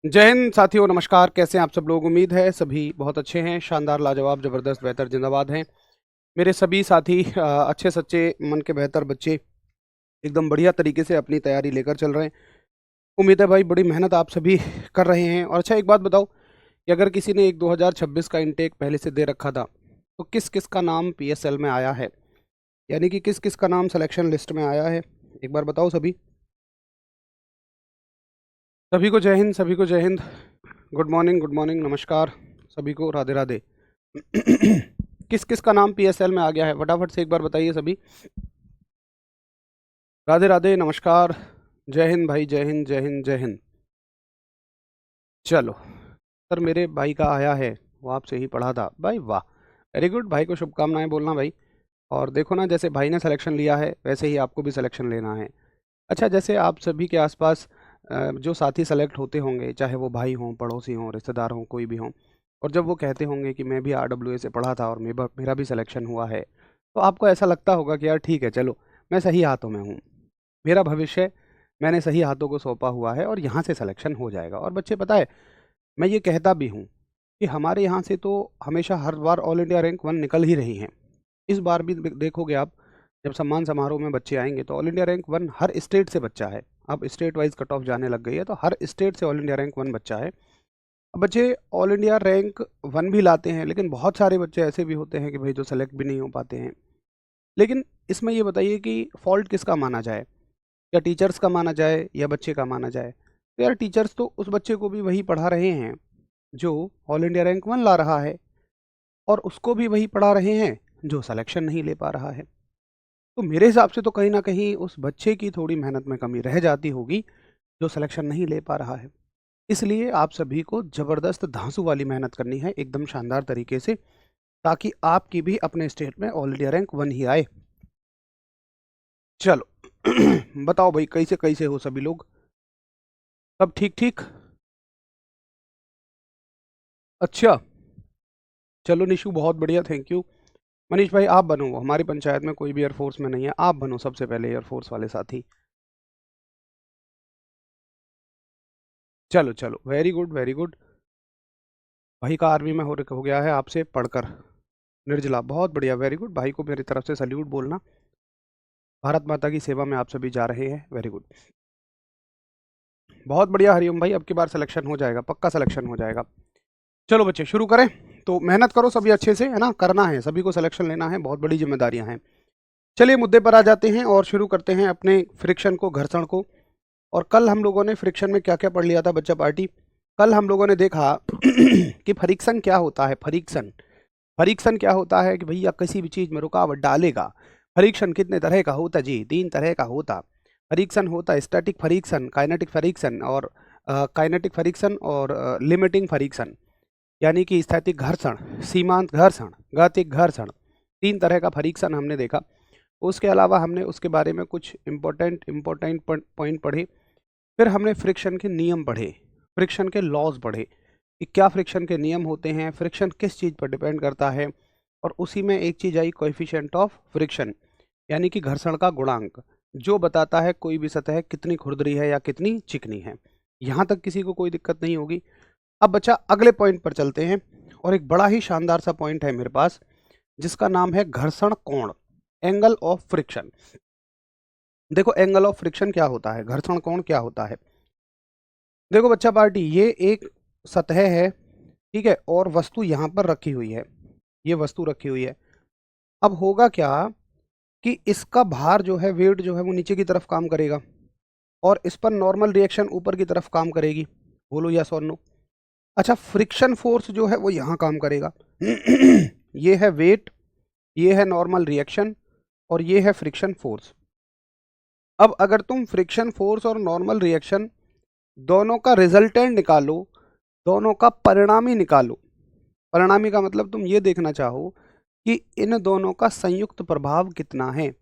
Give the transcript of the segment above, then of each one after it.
जय हिंद साथियों, नमस्कार। कैसे हैं आप सब लोग? उम्मीद है सभी बहुत अच्छे हैं, शानदार, लाजवाब, ज़बरदस्त, बेहतर, जिंदाबाद हैं। मेरे सभी साथी अच्छे सच्चे मन के बेहतर बच्चे एकदम बढ़िया तरीके से अपनी तैयारी लेकर चल रहे हैं। उम्मीद है भाई बड़ी मेहनत आप सभी कर रहे हैं। और अच्छा, एक बात बताओ कि अगर किसी ने एक 2026 का इनटेक पहले से दे रखा था तो किस किस का नाम पीएसएल में आया है, यानी कि किस किस का नाम सिलेक्शन लिस्ट में आया है? एक बार बताओ सभी। सभी को जय हिंद, सभी को जय Hind. Good morning, good morning, नमस्कार सभी को, राधे राधे। किस किस का नाम पीएसएल में आ गया है, फटाफट से एक बार बताइए सभी। राधे राधे, नमस्कार, जय हिंद भाई, जय हिंद, जय हिंद, जय हिंद। चलो सर, मेरे भाई का आया है, वो आपसे ही पढ़ा था भाई, वाह, वेरी गुड। भाई को शुभकामनाएं बोलना भाई। और देखो ना, जैसे भाई ने सिलेक्शन लिया है वैसे ही आपको भी सिलेक्शन लेना है। अच्छा, जैसे आप सभी के आसपास जो साथी सेलेक्ट होते होंगे, चाहे वो भाई हों, पड़ोसी हों, रिश्तेदार हों, कोई भी हों, और जब वो कहते होंगे कि मैं भी आरडब्ल्यूए से पढ़ा था और मेरा भी सिलेक्शन हुआ है, तो आपको ऐसा लगता होगा कि यार ठीक है, चलो मैं सही हाथों में हूँ, मेरा भविष्य मैंने सही हाथों को सौंपा हुआ है और यहाँ से सिलेक्शन हो जाएगा। और बच्चे, पता है, मैं ये कहता भी हूँ कि हमारे यहाँ से तो हमेशा हर बार ऑल इंडिया रैंक 1 निकल ही रही हैं। इस बार भी देखोगे आप, जब सम्मान समारोह में बच्चे आएंगे तो ऑल इंडिया रैंक 1 हर स्टेट से बच्चा है। अब स्टेट वाइज कट ऑफ जाने लग गई है, तो हर स्टेट से ऑल इंडिया रैंक 1 बच्चा है। अब बच्चे ऑल इंडिया रैंक 1 भी लाते हैं, लेकिन बहुत सारे बच्चे ऐसे भी होते हैं कि भाई जो सेलेक्ट भी नहीं हो पाते हैं। लेकिन इसमें ये बताइए कि फॉल्ट किसका माना जाए, या टीचर्स का माना जाए या बच्चे का माना जाए? तो यार टीचर्स तो उस बच्चे को भी वही पढ़ा रहे हैं जो ऑल इंडिया रैंक 1 ला रहा है, और उसको भी वही पढ़ा रहे हैं जो सिलेक्शन नहीं ले पा रहा है। तो मेरे हिसाब से तो कहीं न कहीं उस बच्चे की थोड़ी मेहनत में कमी रह जाती होगी, जो सिलेक्शन नहीं ले पा रहा है। इसलिए आप सभी को ज़बरदस्त धांसू वाली मेहनत करनी है, एकदम शानदार तरीके से, ताकि आपकी भी अपने स्टेट में ऑल इंडिया रैंक 1 ही आए। चलो बताओ भाई, कैसे-कैसे हो सभी लोग? सब ठीक-ठीक? अच्छा, चलो निशु, बहुत बढ़िया, थैंक यू। मनीष भाई, आप बनो, हमारी पंचायत में कोई भी एयरफोर्स में नहीं है, आप बनो सबसे पहले एयरफोर्स वाले साथी। चलो चलो, वेरी गुड, वेरी गुड। भाई का आर्मी में हो गया है आपसे पढ़कर। निर्जला, बहुत बढ़िया, वेरी गुड। भाई को मेरी तरफ से सल्यूट बोलना। भारत माता की सेवा में आप सभी जा रहे हैं, वेरी गुड, बहुत बढ़िया। हरिओम भाई, अब की बार सिलेक्शन हो जाएगा, पक्का सिलेक्शन हो जाएगा। चलो बच्चे, शुरू करें। तो मेहनत करो सभी अच्छे से, है ना, करना है सभी को, सिलेक्शन लेना है, बहुत बड़ी जिम्मेदारियां हैं। चलिए मुद्दे पर आ जाते हैं और शुरू करते हैं अपने फ्रिक्शन को, घर्षण को। और कल हम लोगों ने फ्रिक्शन में क्या क्या पढ़ लिया था बच्चा पार्टी? कल हम लोगों ने देखा कि फ्रिक्शन क्या होता है। फ्रिक्शन, फ्रिक्शन क्या होता है कि भैया किसी भी चीज़ में रुकावट डालेगा। फ्रिक्शन कितने तरह का होता जी? 3 तरह का होता। फ्रिक्शन होता स्टैटिक फ्रिक्शन, काइनेटिक फ्रिक्शन, और काइनेटिक फ्रिक्शन, और लिमिटिंग फ्रिक्शन, यानी कि स्थैतिक घर्षण, सीमांत घर्षण, गतिक घर्षण। 3 तरह का फ्रिक्शन हमने देखा। उसके अलावा हमने उसके बारे में कुछ इम्पोर्टेंट पॉइंट पढ़े। फिर हमने फ्रिक्शन के नियम पढ़े, फ्रिक्शन के लॉज पढ़े कि क्या फ्रिक्शन के नियम होते हैं, फ्रिक्शन किस चीज़ पर डिपेंड करता है। और उसी में एक चीज़ आई, कोएफिशिएंट ऑफ फ्रिक्शन, यानी कि घर्षण का गुणांक, जो बताता है कोई भी सतह कितनी खुरदरी है या कितनी चिकनी है। यहाँ तक किसी को कोई दिक्कत नहीं होगी। अब बच्चा अगले पॉइंट पर चलते हैं, और एक बड़ा ही शानदार सा पॉइंट है मेरे पास, जिसका नाम है घर्षण कोण, एंगल ऑफ फ्रिक्शन। देखो, एंगल ऑफ फ्रिक्शन क्या होता है, घर्षण कोण क्या होता है। देखो बच्चा पार्टी, ये एक सतह है, ठीक है, और वस्तु यहाँ पर रखी हुई है, ये वस्तु रखी हुई है। अब होगा क्या कि इसका भार जो है, वेट जो है, वो नीचे की तरफ काम करेगा, और इस पर नॉर्मल रिएक्शन ऊपर की तरफ काम करेगी। बोलो यस और नो। अच्छा, फ्रिक्शन फोर्स जो है वो यहाँ काम करेगा। ये है वेट, ये है नॉर्मल रिएक्शन, और ये है फ्रिक्शन फोर्स। अब अगर तुम फ्रिक्शन फोर्स और नॉर्मल रिएक्शन दोनों का रिजल्टेंट निकालो, दोनों का परिणामी निकालो, परिणामी का मतलब तुम ये देखना चाहो कि इन दोनों का संयुक्त प्रभाव कितना है,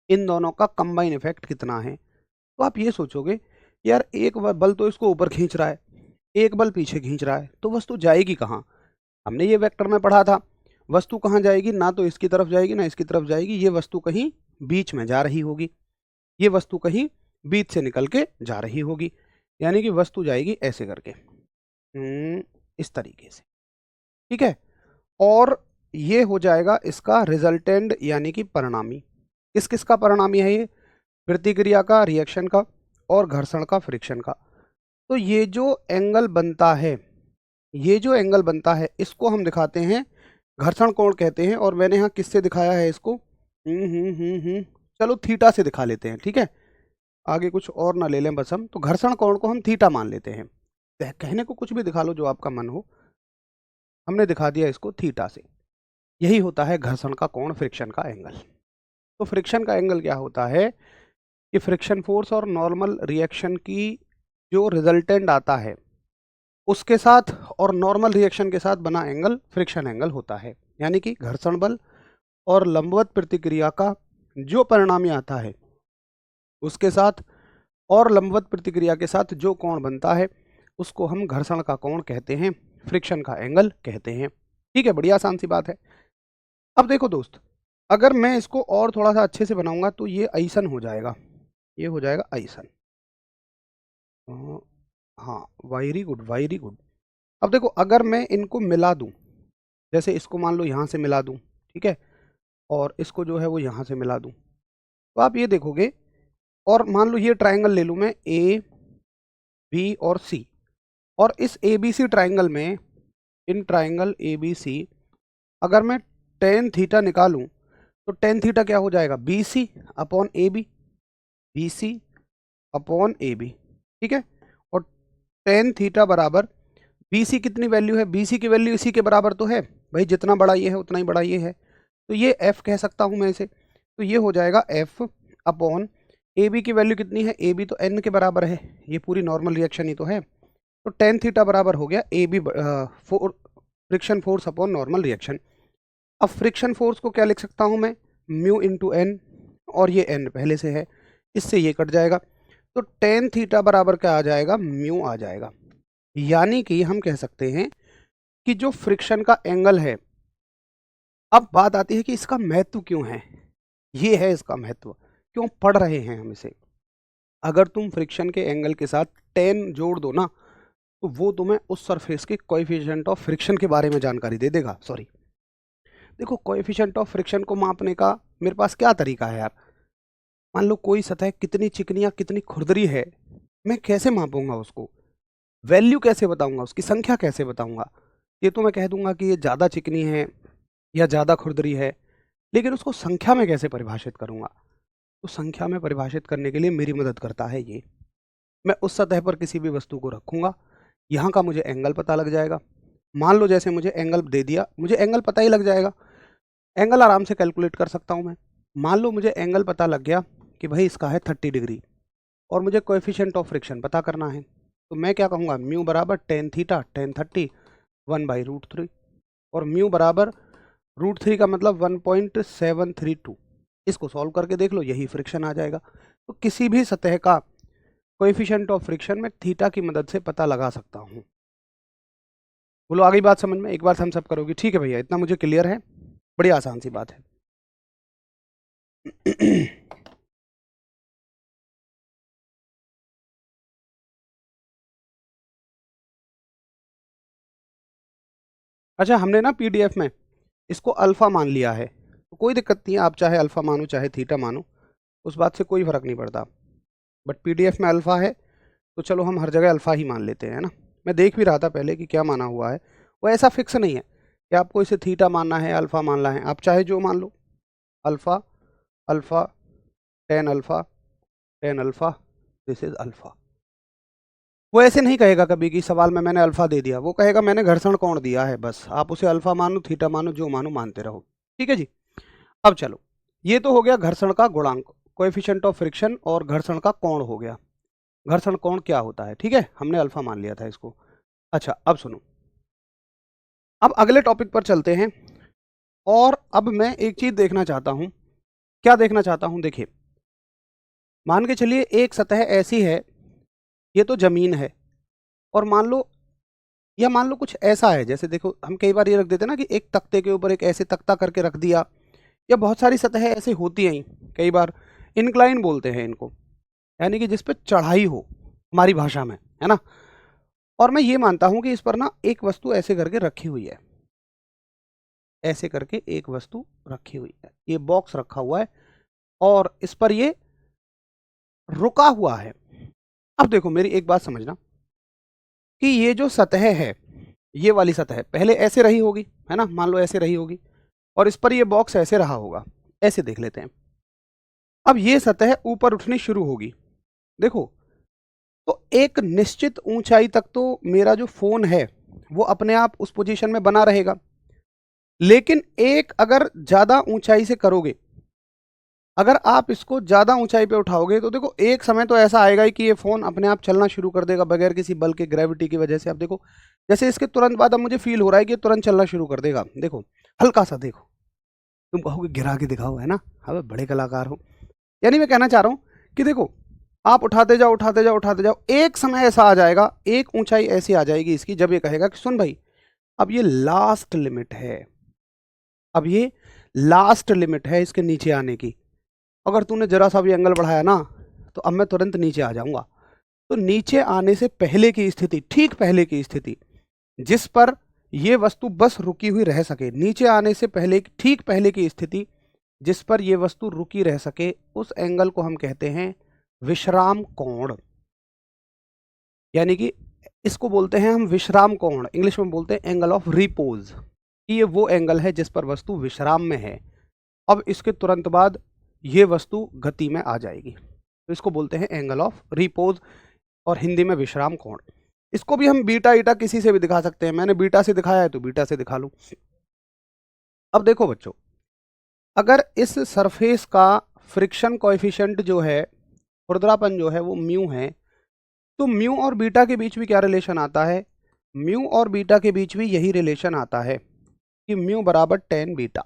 इन दोनों का कंबाइन इफेक्ट कितना है, तो आप ये सोचोगे यार एक बल तो इसको ऊपर खींच रहा है, एक बल पीछे खींच रहा है, तो वस्तु जाएगी कहाँ? हमने ये वेक्टर में पढ़ा था, वस्तु कहाँ जाएगी? ना तो इसकी तरफ जाएगी ना इसकी तरफ जाएगी, ये वस्तु कहीं बीच में जा रही होगी, ये वस्तु कहीं बीच से निकल के जा रही होगी, यानी कि वस्तु जाएगी ऐसे करके। इस तरीके से, ठीक है। और ये हो जाएगा इसका रिजल्टेंट यानी कि परिणामी। किस किस का परिणामी है ये? प्रतिक्रिया का, रिएक्शन का और घर्षण का, फ्रिक्शन का। तो ये जो एंगल बनता है, ये जो एंगल बनता है इसको हम दिखाते हैं घर्षण कोण कहते हैं। और मैंने यहाँ किससे दिखाया है इसको? चलो थीटा से दिखा लेते हैं, ठीक है। आगे कुछ और ना ले लें बस हम। तो घर्षण कोण को हम थीटा मान लेते हैं। कहने को कुछ भी दिखा लो जो आपका मन हो, हमने दिखा दिया इसको थीटा से। यही होता है घर्षण का कोण, फ्रिक्शन का एंगल। तो फ्रिक्शन का एंगल क्या होता है कि फ्रिक्शन फोर्स और नॉर्मल रिएक्शन की जो रिजल्टेंट आता है उसके साथ और नॉर्मल रिएक्शन के साथ बना एंगल फ्रिक्शन एंगल होता है। यानी कि घर्षण बल और लंबवत प्रतिक्रिया का जो परिणामी आता है उसके साथ और लंबवत प्रतिक्रिया के साथ जो कोण बनता है उसको हम घर्षण का कोण कहते हैं, फ्रिक्शन का एंगल कहते हैं। ठीक है, बढ़िया आसान सी बात है। अब देखो दोस्त, अगर मैं इसको और थोड़ा सा अच्छे से बनाऊंगा तो ये ऐसन हो जाएगा, ये हो जाएगा ऐसन। हाँ, वेरी गुड वेरी गुड। अब देखो, अगर मैं इनको मिला दूं, जैसे इसको मान लो यहाँ से मिला दूं, ठीक है, और इसको जो है वो यहाँ से मिला दूं, तो आप ये देखोगे, और मान लो ये ट्रायंगल ले लूँ मैं, ए बी और सी, और इस ए बी सी ट्राइंगल में, in triangle A B C, अगर मैं टेन थीटा निकालूं तो टेन थीटा क्या हो जाएगा? B C upon A B, B C upon A B, ठीक है। और टेन थीटा बराबर बी सी कितनी वैल्यू है? बी सी की वैल्यू इसी के बराबर तो है भाई, जितना बड़ा ये है उतना ही बड़ा ये है, तो ये एफ कह सकता हूं मैं इसे। तो ये हो जाएगा एफ अपॉन ए बी की वैल्यू कितनी है? ए बी तो एन के बराबर है, ये पूरी नॉर्मल रिएक्शन ही तो है। तो टेन थीटा बराबर हो गया A B friction force upon normal reaction. अब फ्रिक्शन फोर्स को क्या लिख सकता हूं मैं? म्यू इंटू एन, और ये एन पहले से है, इससे ये कट जाएगा, तो टेन थीटा बराबर क्या आ जाएगा? म्यू आ जाएगा। यानी कि हम कह सकते हैं कि जो फ्रिक्शन का एंगल है, अब बात आती है कि इसका महत्व क्यों है। ये है इसका महत्व, क्यों पढ़ रहे हैं हम इसे। अगर तुम फ्रिक्शन के एंगल के साथ टेन जोड़ दो ना, तो वो तुम्हें उस सरफेस के कोएफिशिएंट ऑफ फ्रिक्शन के बारे में जानकारी दे देगा। सॉरी, देखो, कोएफिशिएंट ऑफ फ्रिक्शन को मापने का मेरे पास क्या तरीका है यार। मान लो कोई सतह कितनी चिकनी या कितनी खुरदरी है, मैं कैसे मापूंगा उसको? वैल्यू कैसे बताऊंगा, उसकी संख्या कैसे बताऊंगा? ये तो मैं कह दूंगा कि ये ज़्यादा चिकनी है या ज़्यादा खुरदरी है, लेकिन उसको संख्या में कैसे परिभाषित करूंगा? तो संख्या में परिभाषित करने के लिए मेरी मदद करता है ये। मैं उस सतह पर किसी भी वस्तु को रखूंगा, यहाँ का मुझे एंगल पता लग जाएगा। मान लो जैसे मुझे एंगल दे दिया, मुझे एंगल पता ही लग जाएगा, एंगल आराम से कैलकुलेट कर सकता हूँ मैं। मान लो मुझे एंगल पता लग गया कि भाई इसका है 30 डिग्री, और मुझे कोएफिशिएंट ऑफ फ्रिक्शन पता करना है, तो मैं क्या कहूँगा? म्यू बराबर टेन थीटा टेन 30 1/√3, और म्यू बराबर √3 का मतलब 1.732। इसको सॉल्व करके देख लो, यही फ्रिक्शन आ जाएगा। तो किसी भी सतह का कोएफिशिएंट ऑफ फ्रिक्शन में थीटा की मदद से पता लगा सकता हूँ। बोलो, आ गई बात समझ में? एक बार हम सब करोगे, ठीक है भैया, इतना मुझे क्लियर है, बड़ी आसान सी बात है। अच्छा, हमने ना पीडीएफ में इसको अल्फा मान लिया है, तो कोई दिक्कत नहीं है, आप चाहे अल्फा मानो चाहे थीटा मानो, उस बात से कोई फर्क नहीं पड़ता। बट पीडीएफ में अल्फा है, तो चलो हम हर जगह अल्फा ही मान लेते हैं ना। मैं देख भी रहा था पहले कि क्या माना हुआ है, वो ऐसा फिक्स नहीं है कि आपको इसे थीटा मानना है, अल्फा मानना है, आप चाहे जो मान लो। Alpha alpha ten alpha ten alpha, this is alpha. वो ऐसे नहीं कहेगा कभी कि सवाल में मैंने अल्फा दे दिया, वो कहेगा मैंने घर्षण कोण दिया है, बस आप उसे अल्फा मानो थीटा मानो जो मानो मानते रहो। ठीक है जी। अब चलो, ये तो हो गया घर्षण का गुणांक, कोएफिशिएंट ऑफ फ्रिक्शन, और घर्षण का कोण हो गया। घर्षण कोण क्या होता है, ठीक है, हमने अल्फा मान लिया था इसको। अच्छा, अब सुनो, अब अगले टॉपिक पर चलते हैं। और अब मैं एक चीज देखना चाहता हूं। क्या देखना चाहता हूं? देखिए, मान के चलिए एक सतह ऐसी है, ये तो जमीन है, और मान लो, या मान लो कुछ ऐसा है, जैसे देखो हम कई बार ये रख देते हैं ना कि एक तख्ते के ऊपर एक ऐसे तख्ता करके रख दिया, या बहुत सारी सतहें ऐसी होती हैं, कई बार इंक्लाइन बोलते हैं इनको, यानी कि जिस पे चढ़ाई हो हमारी भाषा में, है ना। और मैं ये मानता हूं कि इस पर ना एक वस्तु ऐसे करके रखी हुई है, ऐसे करके एक वस्तु रखी हुई है, ये बॉक्स रखा हुआ है और इस पर ये रुका हुआ है। अब देखो मेरी एक बात समझना कि ये जो सतह है, ये वाली सतह पहले ऐसे रही होगी, है ना, मान लो ऐसे रही होगी, और इस पर ये बॉक्स ऐसे रहा होगा, ऐसे देख लेते हैं। अब ये सतह ऊपर उठनी शुरू होगी, देखो, तो एक निश्चित ऊंचाई तक तो मेरा जो फोन है वो अपने आप उस पोजीशन में बना रहेगा, लेकिन एक अगर ज्यादा ऊंचाई से करोगे, अगर आप इसको ज्यादा ऊंचाई पे उठाओगे तो देखो एक समय तो ऐसा आएगा ही कि ये फोन अपने आप चलना शुरू कर देगा बगैर किसी बल के, ग्रेविटी की वजह से। अब देखो जैसे इसके तुरंत बाद अब मुझे फील हो रहा है कि तुरंत चलना शुरू कर देगा, देखो हल्का सा, देखो, तुम कहोगे गिरा के दिखाओ, है ना, अब बड़े कलाकार हो। यानी मैं कहना चाह रहा हूं कि देखो आप उठाते जाओ उठाते जाओ उठाते जाओ, एक समय ऐसा आ जाएगा, एक ऊंचाई ऐसी आ जाएगी इसकी जब ये कहेगा कि सुन भाई अब ये लास्ट लिमिट है, अब ये लास्ट लिमिट है इसके नीचे आने की, अगर तूने जरा सा भी एंगल बढ़ाया ना तो अब मैं तुरंत नीचे आ जाऊंगा। तो नीचे आने से पहले की स्थिति, ठीक पहले की स्थिति जिस पर यह वस्तु बस रुकी हुई रह सके, नीचे आने से पहले, ठीक पहले की स्थिति जिस पर यह वस्तु रुकी रह सके, उस एंगल को हम कहते हैं विश्राम कोण। यानी कि इसको बोलते हैं हम विश्राम कोण, इंग्लिश में बोलते हैं एंगल ऑफ रिपोज। ये वो एंगल है जिस पर वस्तु विश्राम में है, अब इसके तुरंत बाद ये वस्तु गति में आ जाएगी, तो इसको बोलते हैं एंगल ऑफ रिपोज और हिंदी में विश्राम कोण। इसको भी हम बीटा ईटा किसी से भी दिखा सकते हैं, मैंने बीटा से दिखाया है तो बीटा से दिखा लूं। अब देखो बच्चों, अगर इस सरफेस का फ्रिक्शन कोएफिशिएंट जो है, खुरदरापन जो है वो म्यू है, तो म्यू और बीटा के बीच भी क्या रिलेशन आता है, म्यू और बीटा के बीच भी यही रिलेशन आता है कि म्यू बराबर tan बीटा।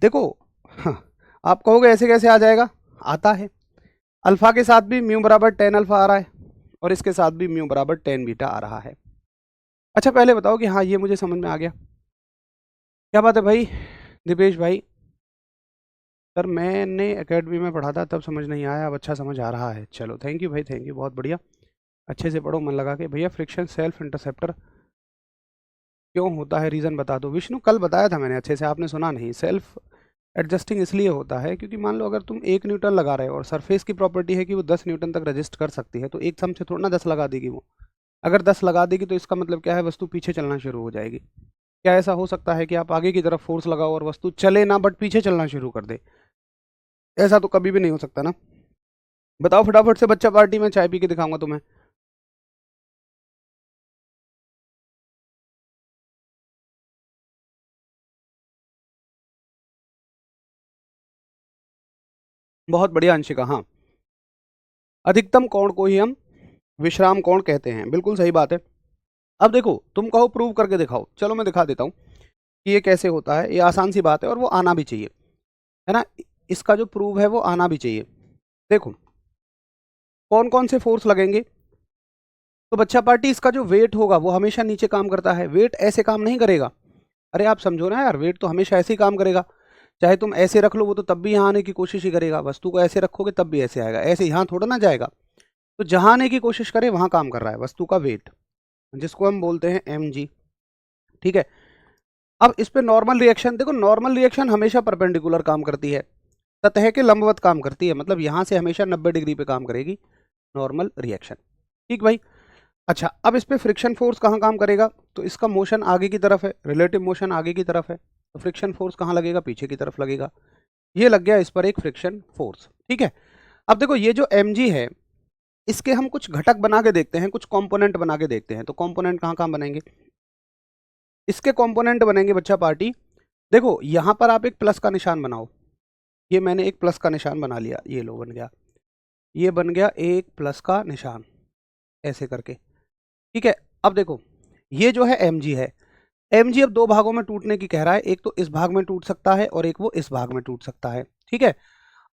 देखो हाँ, आप कहोगे ऐसे कैसे आ जाएगा, आता है, अल्फा के साथ भी म्यू बराबर tan अल्फा आ रहा है और इसके साथ भी म्यू बराबर tan बीटा आ रहा है। अच्छा पहले बताओ कि हाँ ये मुझे समझ में आ गया, क्या बात है भाई दीपेश भाई? सर मैंने एकेडमी में पढ़ा था तब समझ नहीं आया, अब अच्छा समझ आ रहा है, चलो थैंक यू भाई, थैंक यू, बहुत बढ़िया, अच्छे से पढ़ो मन लगा के। भैया फ्रिक्शन सेल्फ इंटरसेप्टर क्यों होता है, रीज़न बता दो। विष्णु कल बताया था मैंने अच्छे से, आपने सुना नहीं। सेल्फ एडजस्टिंग इसलिए होता है क्योंकि मान लो अगर तुम 1 न्यूटन लगा रहे हो और सरफेस की प्रॉपर्टी है कि वो 10 न्यूटन तक रजिस्ट कर सकती है, तो एक सम से थोड़ा ना 10 लगा देगी वो, अगर 10 लगा देगी तो इसका मतलब क्या है, वस्तु पीछे चलना शुरू हो जाएगी। क्या ऐसा हो सकता है कि आप आगे की तरफ फोर्स लगाओ और वस्तु चले ना बट पीछे चलना शुरू कर दे? ऐसा तो कभी भी नहीं हो सकता ना। बताओ फटाफट से बच्चा पार्टी में, चाय पी के दिखाऊंगा तुम्हें। बहुत बढ़िया अंशिका, हाँ, अधिकतम कोण को ही हम विश्राम कोण कहते हैं, बिल्कुल सही बात है। अब देखो तुम कहो प्रूव करके दिखाओ, चलो मैं दिखा देता हूँ कि ये कैसे होता है, ये आसान सी बात है और वो आना भी चाहिए, है ना, इसका जो प्रूव है वो आना भी चाहिए। देखो कौन कौन से फोर्स लगेंगे, तो बच्चा पार्टी इसका जो वेट होगा वो हमेशा नीचे काम करता है, वेट ऐसे काम नहीं करेगा, अरे आप समझो ना यार, वेट तो हमेशा ऐसे ही काम करेगा, चाहे तुम ऐसे रख लो वो तो तब भी यहाँ आने की कोशिश ही करेगा, वस्तु को ऐसे रखोगे तब भी ऐसे आएगा, ऐसे यहाँ थोड़ा ना जाएगा, तो जहाँ आने की कोशिश करे वहाँ काम कर रहा है वस्तु का वेट, जिसको हम बोलते हैं mg, ठीक है। अब इस पे नॉर्मल रिएक्शन देखो, नॉर्मल रिएक्शन हमेशा परपेंडिकुलर काम करती है, सतह के लंबवत काम करती है, मतलब यहाँ से हमेशा 90 डिग्री पे काम करेगी नॉर्मल रिएक्शन, ठीक भाई। अच्छा अब इस पे फ्रिक्शन फोर्स कहाँ काम करेगा, तो इसका मोशन आगे की तरफ है, रिलेटिव मोशन आगे की तरफ है, तो फ्रिक्शन फोर्स कहाँ लगेगा, पीछे की तरफ लगेगा, ये लग गया इस पर एक फ्रिक्शन फोर्स, ठीक है। अब देखो ये जो mg है, इसके हम कुछ घटक बना के देखते हैं, कुछ कंपोनेंट बना के देखते हैं, तो कंपोनेंट कहाँ कहाँ बनेंगे, इसके कंपोनेंट बनेंगे बच्चा पार्टी, देखो यहाँ पर आप एक प्लस का निशान बनाओ, ये मैंने एक प्लस का निशान बना लिया, ये लो बन गया, ये बन गया एक प्लस का निशान ऐसे करके, ठीक है। अब देखो ये जो है mg है, mg अब दो भागों में टूटने की कह रहा है, एक तो इस भाग में टूट सकता है और एक वो इस भाग में टूट सकता है, ठीक है।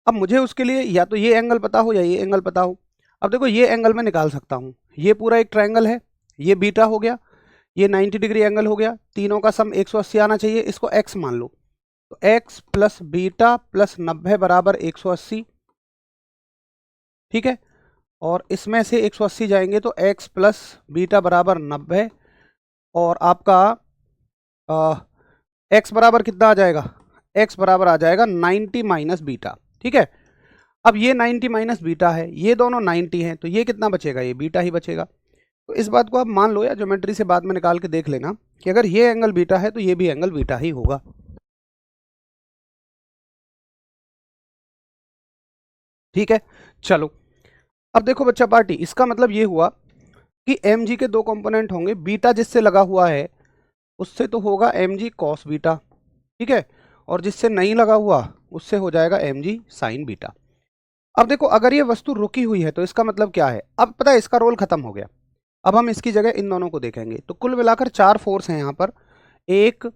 अब मुझे उसके लिए या तो ये एंगल पता हो या ये एंगल पता हो, अब देखो ये एंगल मैं निकाल सकता हूँ, ये पूरा एक ट्रायंगल है, ये बीटा हो गया, ये 90 डिग्री एंगल हो गया, तीनों का सम 180 आना चाहिए, इसको x मान लो, तो x प्लस बीटा प्लस 90 बराबर 180, ठीक है। और इसमें से 180 जाएंगे तो x प्लस बीटा बराबर 90 और आपका x बराबर कितना आ जाएगा, x बराबर आ जाएगा 90 माइनस बीटा। ठीक है, अब ये 90 माइनस बीटा है, ये दोनों 90 हैं, तो ये कितना बचेगा, ये बीटा ही बचेगा। तो इस बात को आप मान लो या ज्योमेट्री से बाद में निकाल के देख लेना कि अगर ये एंगल बीटा है तो ये भी एंगल बीटा ही होगा। ठीक है, चलो अब देखो बच्चा पार्टी, इसका मतलब ये हुआ कि mg के दो कंपोनेंट होंगे, बीटा जिससे लगा हुआ है उससे तो होगा mg cos बीटा, ठीक है, और जिससे नहीं लगा हुआ उससे हो जाएगा mg sin बीटा। अब देखो अगर ये वस्तु रुकी हुई है तो इसका मतलब क्या है, अब पता है इसका रोल खत्म हो गया, अब हम इसकी जगह इन दोनों को देखेंगे। तो कुल मिलाकर 4 फोर्स हैं यहाँ पर, 1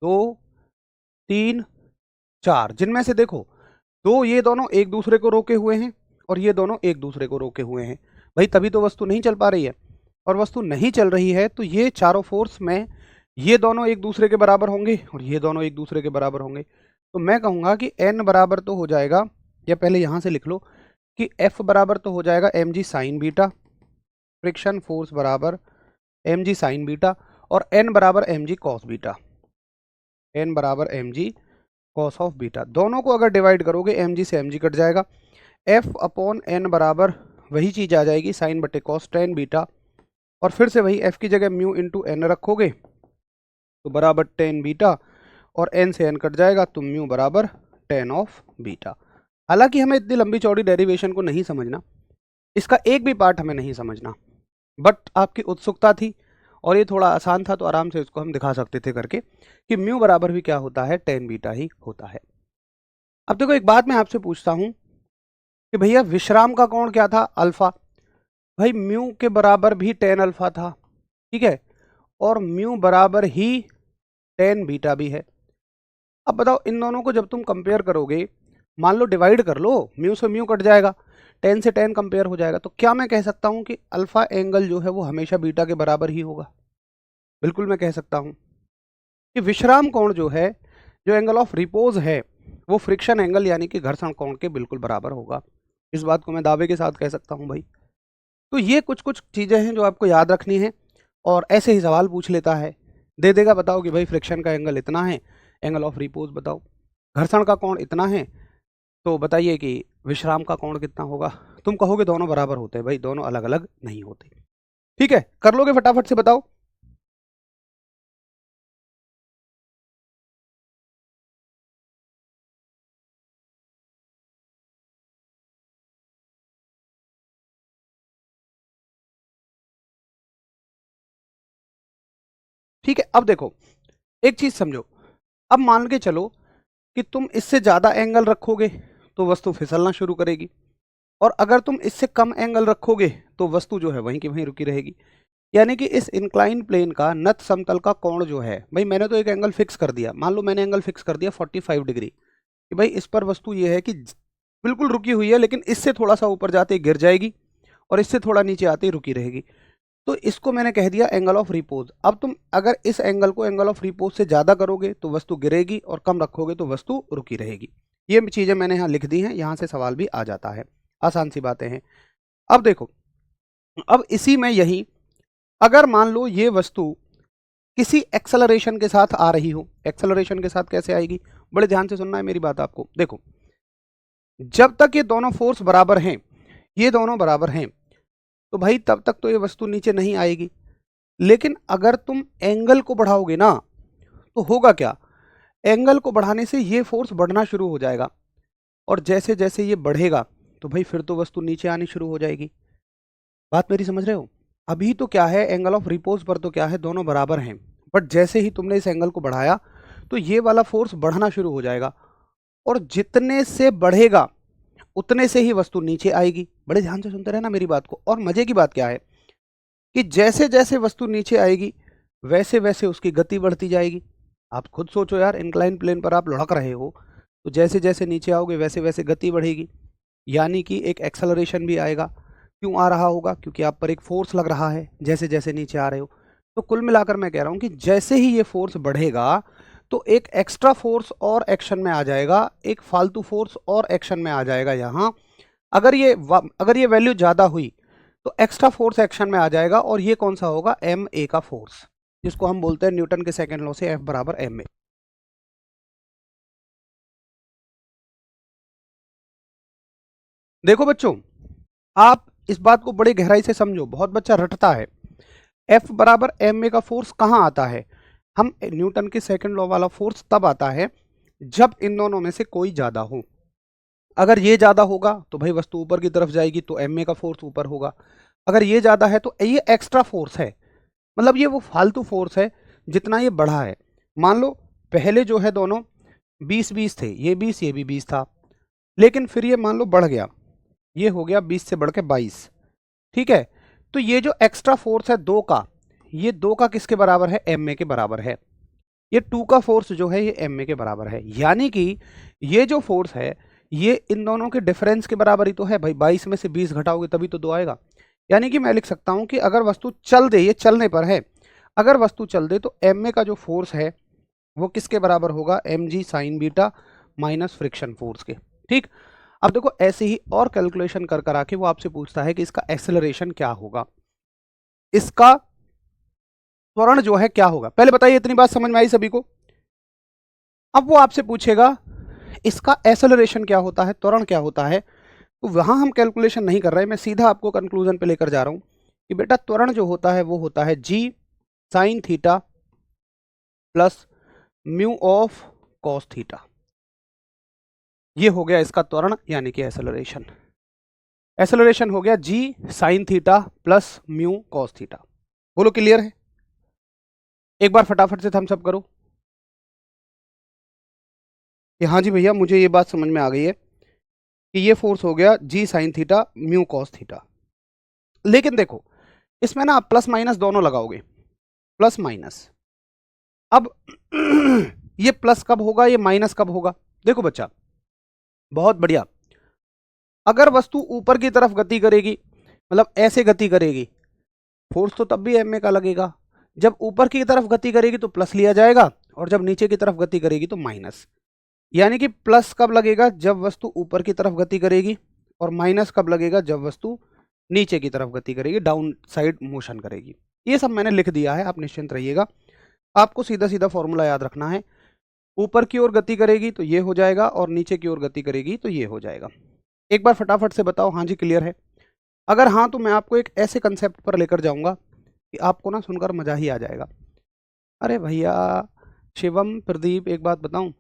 2 3 4, जिनमें से देखो दो ये दोनों एक दूसरे को रोके हुए हैं और ये दोनों एक दूसरे को रोके हुए हैं, भाई तभी तो वस्तु नहीं चल पा रही है। और वस्तु नहीं चल रही है तो ये चारों फोर्स में ये दोनों एक दूसरे के बराबर होंगे और ये दोनों एक दूसरे के बराबर होंगे। तो मैं कहूँगा कि n बराबर तो हो जाएगा, या पहले यहाँ से लिख लो कि F बराबर तो हो जाएगा mg sign beta, friction force बराबर mg साइन बीटा, और n बराबर mg कॉस बीटा, n बराबर mg कॉस ऑफ बीटा। दोनों को अगर डिवाइड करोगे mg से mg कट जाएगा, f अपॉन n बराबर वही चीज़ आ जाएगी साइन बटे कॉस टेन बीटा, और फिर से वही f की जगह म्यू इंटू एन रखोगे तो बराबर टेन बीटा, और n से n कट जाएगा तो म्यू बराबर टेन ऑफ बीटा। हालांकि हमें इतनी लंबी चौड़ी डेरिवेशन को नहीं समझना, इसका एक भी पार्ट हमें नहीं समझना, बट आपकी उत्सुकता थी और ये थोड़ा आसान था तो आराम से इसको हम दिखा सकते थे करके कि म्यू बराबर भी क्या होता है, टेन बीटा ही होता है। अब देखो एक बात मैं आपसे पूछता हूं कि भैया विश्राम का कोण क्या था, अल्फा, भाई म्यू के बराबर भी टेन अल्फा था, ठीक है, और म्यू बराबर ही टेन बीटा भी है। अब बताओ इन दोनों को जब तुम कंपेयर करोगे, मान लो डिवाइड कर लो, म्यू से म्यू कट जाएगा, टेन से टेन कंपेयर हो जाएगा, तो क्या मैं कह सकता हूं कि अल्फा एंगल जो है वो हमेशा बीटा के बराबर ही होगा? बिल्कुल मैं कह सकता हूं कि विश्राम कोण जो है, जो एंगल ऑफ रिपोज है, वो फ्रिक्शन एंगल यानी कि घर्षण कोण के बिल्कुल बराबर होगा। इस बात को मैं दावे के साथ कह सकता हूं भाई। तो ये कुछ कुछ चीज़ें हैं जो आपको याद रखनी है, और ऐसे ही सवाल पूछ लेता है, दे देगा बताओ कि भाई फ्रिक्शन का एंगल इतना है, एंगल ऑफ रिपोज बताओ, घर्षण का कोण इतना है, तो बताइए कि विश्राम का कोण कितना होगा। तुम कहोगे दोनों बराबर होते हैं, भाई दोनों अलग अलग नहीं होते। ठीक है, कर लोगे फटाफट से बताओ। ठीक है, अब देखो एक चीज समझो, अब मान के चलो कि तुम इससे ज्यादा एंगल रखोगे तो वस्तु फिसलना शुरू करेगी, और अगर तुम इससे कम एंगल रखोगे तो वस्तु जो है वहीं की वहीं रुकी रहेगी। यानी कि इस इंक्लाइन प्लेन का नत समतल का कोण जो है, भाई मैंने तो एक एंगल फिक्स कर दिया, मान लो मैंने एंगल फिक्स कर दिया 45 डिग्री कि भाई इस पर वस्तु ये है कि बिल्कुल रुकी हुई है, लेकिन इससे थोड़ा सा ऊपर जाते ही गिर जाएगी और इससे थोड़ा नीचे आते ही रुकी रहेगी, तो इसको मैंने कह दिया एंगल ऑफ रिपोज। अब तुम अगर इस एंगल को एंगल ऑफ रिपोज से ज़्यादा करोगे तो वस्तु गिरेगी, और कम रखोगे तो वस्तु रुकी रहेगी। ये चीज़ें मैंने यहाँ लिख दी हैं, यहाँ से सवाल भी आ जाता है, आसान सी बातें हैं। अब देखो, अब इसी में यही अगर मान लो ये वस्तु किसी एक्सेलरेशन के साथ आ रही हो, एक्सेलरेशन के साथ कैसे आएगी, बड़े ध्यान से सुनना है मेरी बात आपको। देखो जब तक ये दोनों फोर्स बराबर हैं, ये दोनों बराबर हैं, तो भाई तब तक तो ये वस्तु नीचे नहीं आएगी। लेकिन अगर तुम एंगल को बढ़ाओगे ना तो होगा क्या, एंगल को बढ़ाने से ये फोर्स बढ़ना शुरू हो जाएगा, और जैसे जैसे ये बढ़ेगा तो भाई फिर तो वस्तु नीचे आनी शुरू हो जाएगी। बात मेरी समझ रहे हो? अभी तो क्या है, एंगल ऑफ रिपोज पर तो क्या है, दोनों बराबर हैं, बट जैसे ही तुमने इस एंगल को बढ़ाया तो ये वाला फोर्स बढ़ना शुरू हो जाएगा, और जितने से बढ़ेगा उतने से ही वस्तु नीचे आएगी। बड़े ध्यान से सुनते रहना मेरी बात को। और मजे की बात क्या है कि जैसे जैसे वस्तु नीचे आएगी वैसे वैसे उसकी गति बढ़ती जाएगी। आप खुद सोचो यार, इंक्लाइन प्लेन पर आप लुढ़क रहे हो, तो जैसे जैसे नीचे आओगे वैसे वैसे गति बढ़ेगी, यानी कि एक एक्सेलरेशन भी आएगा। क्यों आ रहा होगा? क्योंकि आप पर एक फोर्स लग रहा है जैसे जैसे नीचे आ रहे हो। तो कुल मिलाकर मैं कह रहा हूं कि जैसे ही ये फोर्स बढ़ेगा तो एक एक्स्ट्रा फोर्स और एक्शन में आ जाएगा, एक फालतू फोर्स और एक्शन में आ जाएगा यहाँ, अगर ये वैल्यू ज़्यादा हुई तो एक्स्ट्रा फोर्स एक्शन में आ जाएगा, और ये कौन सा होगा, एम ए का फोर्स, जिसको हम बोलते हैं न्यूटन के सेकंड लॉ से एफ बराबर एम ए। देखो बच्चों, आप इस बात को बड़े गहराई से समझो, बहुत बच्चा रटता है। एफ बराबर एम ए का फोर्स कहाँ आता है, हम न्यूटन के सेकंड लॉ वाला फोर्स तब आता है जब इन दोनों में से कोई ज्यादा हो। अगर ये ज्यादा होगा तो भाई वस्तु ऊपर की तरफ जाएगी, तो एम ए का फोर्स ऊपर होगा। अगर ये ज्यादा है तो ये एक्स्ट्रा फोर्स है, मतलब ये वो फालतू फोर्स है जितना ये बढ़ा है। मान लो पहले जो है दोनों 20-20 थे, ये 20 ये भी 20 था, लेकिन फिर ये मान लो बढ़ गया, ये हो गया 20 से बढ़ के 22, ठीक है। तो ये जो एक्स्ट्रा फोर्स है दो का, ये दो का किसके बराबर है, एम ए के बराबर है। ये टू का फोर्स जो है ये एम ए के बराबर है, यानी कि ये जो फोर्स है ये इन दोनों के डिफरेंस के बराबर ही तो है भाई। 22 में से 20 घटाओगे तभी तो 2 आएगा। यानी कि मैं लिख सकता हूं कि अगर वस्तु चल दे, ये चलने पर है, अगर वस्तु चल दे तो एम ए का जो फोर्स है वो किसके बराबर होगा, M G sine beta minus friction force के। ठीक, अब देखो ऐसे ही और कैलकुलेशन कर कर आके वो आपसे पूछता है कि इसका एक्सेलरेशन क्या होगा, इसका त्वरण जो है क्या होगा। पहले बताइए इतनी बात समझ में आई सभी को। अब वो आपसे पूछेगा इसका एक्सेलरेशन क्या होता है, त्वरण क्या होता है, तो वहां हम कैलकुलेशन नहीं कर रहे, मैं सीधा आपको कंक्लूजन पे लेकर जा रहा हूं कि बेटा त्वरण जो होता है वो होता है g sine theta plus mu of cos theta. ये हो गया इसका त्वरण यानी कि एक्सेलरेशन। एक्सेलरेशन हो गया g sine theta plus mu cos theta. बोलो क्लियर है, एक बार फटाफट से थम्स अप करो कि हाँ जी भैया मुझे ये बात समझ में आ गई है कि ये फोर्स हो गया g sine theta mu cos theta. लेकिन देखो इसमें ना आप प्लस माइनस दोनों लगाओगे, प्लस माइनस। अब ये प्लस कब होगा, ये माइनस कब होगा। देखो बच्चा बहुत बढ़िया, अगर वस्तु ऊपर की तरफ गति करेगी, मतलब ऐसे गति करेगी, फोर्स तो तब भी एम ए का लगेगा। जब ऊपर की तरफ गति करेगी तो प्लस लिया जाएगा, और जब नीचे की तरफ गति करेगी तो माइनस। यानी कि प्लस कब लगेगा, जब वस्तु ऊपर की तरफ गति करेगी, और माइनस कब लगेगा, जब वस्तु नीचे की तरफ गति करेगी, डाउन साइड मोशन करेगी। ये सब मैंने लिख दिया है, आप निश्चिंत रहिएगा। आपको सीधा सीधा फॉर्मूला याद रखना है, ऊपर की ओर गति करेगी तो ये हो जाएगा, और नीचे की ओर गति करेगी तो ये हो जाएगा। एक बार फटाफट से बताओ हाँ जी क्लियर है। अगर हाँ तो मैं आपको एक ऐसे कंसेप्ट पर लेकर जाऊंगा कि आपको ना सुनकर मजा ही आ जाएगा। अरे भैया शिवम प्रदीप एक बात बताऊं,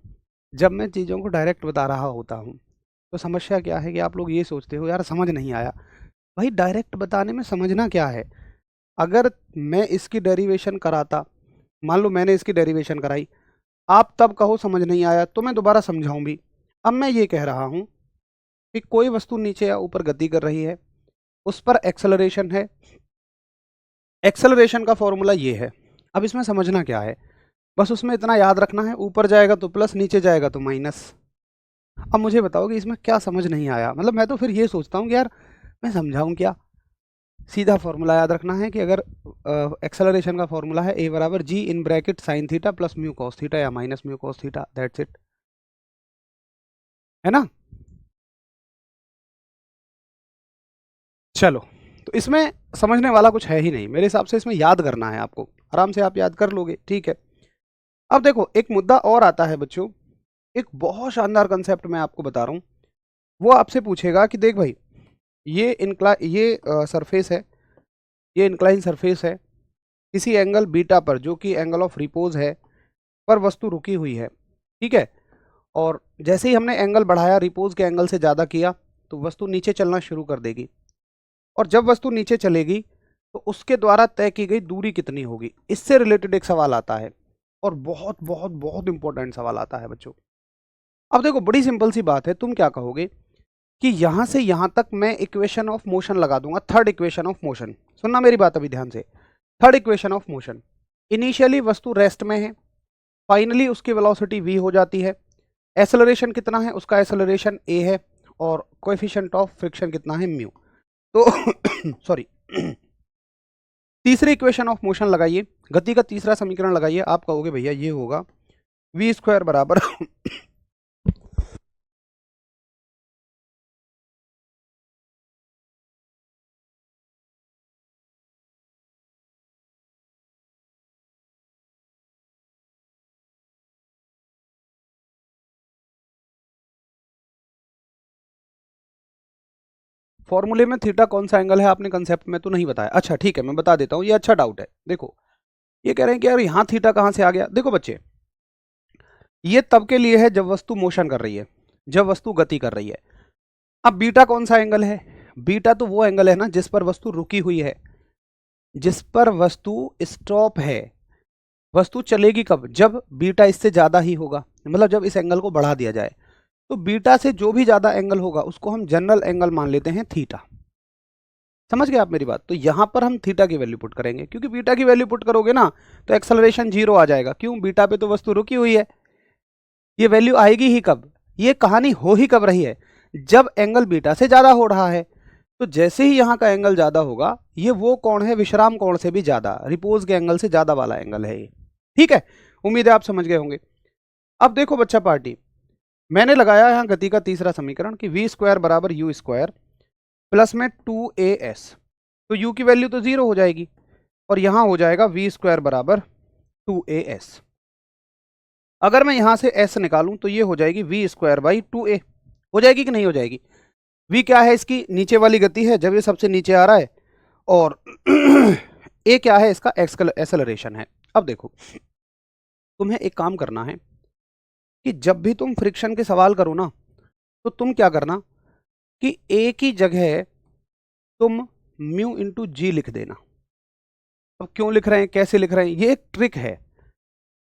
जब मैं चीज़ों को डायरेक्ट बता रहा होता हूं तो समस्या क्या है कि आप लोग ये सोचते हो यार समझ नहीं आया। भाई डायरेक्ट बताने में समझना क्या है, अगर मैं इसकी डेरिवेशन कराता, मान लो मैंने इसकी डेरिवेशन कराई, आप तब कहो समझ नहीं आया तो मैं दोबारा समझाऊं भी। अब मैं ये कह रहा हूं कि कोई वस्तु नीचे या ऊपर गति कर रही है, उस पर एक्सेलरेशन है, एक्सेलरेशन का फॉर्मूला ये है। अब इसमें समझना क्या है, बस उसमें इतना याद रखना है, ऊपर जाएगा तो प्लस, नीचे जाएगा तो माइनस। अब मुझे बताओ कि इसमें क्या समझ नहीं आया, मतलब मैं तो फिर ये सोचता हूँ कि यार मैं समझाऊं क्या। सीधा फॉर्मूला याद रखना है कि अगर एक्सेलरेशन का फॉर्मूला है ए बराबर g in bracket sine theta plus mu cos theta या minus mu cos theta, that's it, है ना। चलो, तो इसमें समझने वाला कुछ है ही नहीं मेरे हिसाब से, इसमें याद करना है आपको, आराम से आप याद कर लोगे, ठीक है। अब देखो एक मुद्दा और आता है बच्चों, एक बहुत शानदार कंसेप्ट मैं आपको बता रहा हूँ। वो आपसे पूछेगा कि देख भाई ये सरफेस है, ये इंक्लाइन सरफेस है, किसी एंगल बीटा पर जो कि एंगल ऑफ रिपोज है पर वस्तु रुकी हुई है, ठीक है। और जैसे ही हमने एंगल बढ़ाया, रिपोज के एंगल से ज़्यादा किया, तो वस्तु नीचे चलना शुरू कर देगी, और जब वस्तु नीचे चलेगी तो उसके द्वारा तय की गई दूरी कितनी होगी, इससे रिलेटेड एक सवाल आता है, और बहुत बहुत बहुत इंपॉर्टेंट सवाल आता है बच्चों। अब देखो बड़ी सिंपल सी बात है, तुम क्या कहोगे कि यहां से यहां तक मैं इक्वेशन ऑफ मोशन लगा दूंगा, थर्ड इक्वेशन ऑफ मोशन। सुनना मेरी बात अभी ध्यान से, third equation of motion, initially वस्तु रेस्ट में है, फाइनली उसकी वेलोसिटी v हो जाती है, एक्सेलरेशन कितना है, उसका एक्सेलरेशन a है, और कोएफिशिएंट ऑफ फ्रिक्शन कितना है, म्यू। तो सॉरी तीसरी इक्वेशन ऑफ मोशन लगाइए, गति का तीसरा समीकरण लगाइए, आप कहोगे भैया ये होगा v स्क्वायर बराबर फॉर्मूले में थीटा कौन सा एंगल है आपने कंसेप्ट में तो नहीं बताया। अच्छा ठीक है, मैं बता देता हूँ, ये अच्छा डाउट है। देखो ये कह रहे हैं कि यार यहाँ थीटा कहाँ से आ गया। देखो बच्चे, ये तब के लिए है जब वस्तु मोशन कर रही है, जब वस्तु गति कर रही है। अब बीटा कौन सा एंगल है? बीटा तो वो एंगल है ना जिस पर वस्तु रुकी हुई है, जिस पर वस्तु स्टॉप है। वस्तु चलेगी कब? जब बीटा इससे ज्यादा ही होगा, मतलब जब इस एंगल को बढ़ा दिया जाए। तो बीटा से जो भी ज्यादा एंगल होगा उसको हम जनरल एंगल मान लेते हैं थीटा। समझ गए आप मेरी बात? तो यहां पर हम थीटा की वैल्यू पुट करेंगे, क्योंकि बीटा की वैल्यू पुट करोगे ना तो एक्सेलरेशन 0 आ जाएगा। क्यों? बीटा पे तो वस्तु रुकी हुई है। ये वैल्यू आएगी ही कब? ये कहानी हो ही कब रही है? जब एंगल बीटा से ज्यादा हो रहा है। तो जैसे ही यहाँ का एंगल ज्यादा होगा, ये वो कोण है विश्राम कोण से भी ज्यादा, रिपोज के एंगल से ज्यादा वाला एंगल है ये। ठीक है, उम्मीद है आप समझ गए होंगे। अब देखो बच्चा पार्टी, मैंने लगाया यहाँ गति का तीसरा समीकरण कि वी स्क्वायर बराबर यू स्क्वायर प्लस में 2as। तो u की वैल्यू तो 0 हो जाएगी और यहां हो जाएगा वी स्क्वायर बराबर 2as। अगर मैं यहां से s निकालूं तो ये हो जाएगी वी स्क्वायर बाई 2a। हो जाएगी कि नहीं हो जाएगी? v क्या है? इसकी नीचे वाली गति है जब ये सबसे नीचे आ रहा है, और a क्या है? इसका एक्सेलरेशन है। अब देखो, तुम्हें एक काम करना है कि जब भी तुम फ्रिक्शन के सवाल करो ना, तो तुम क्या करना कि a की जगह तुम म्यू इंटू जी लिख देना। अब क्यों लिख रहे हैं, कैसे लिख रहे हैं, ये एक ट्रिक है।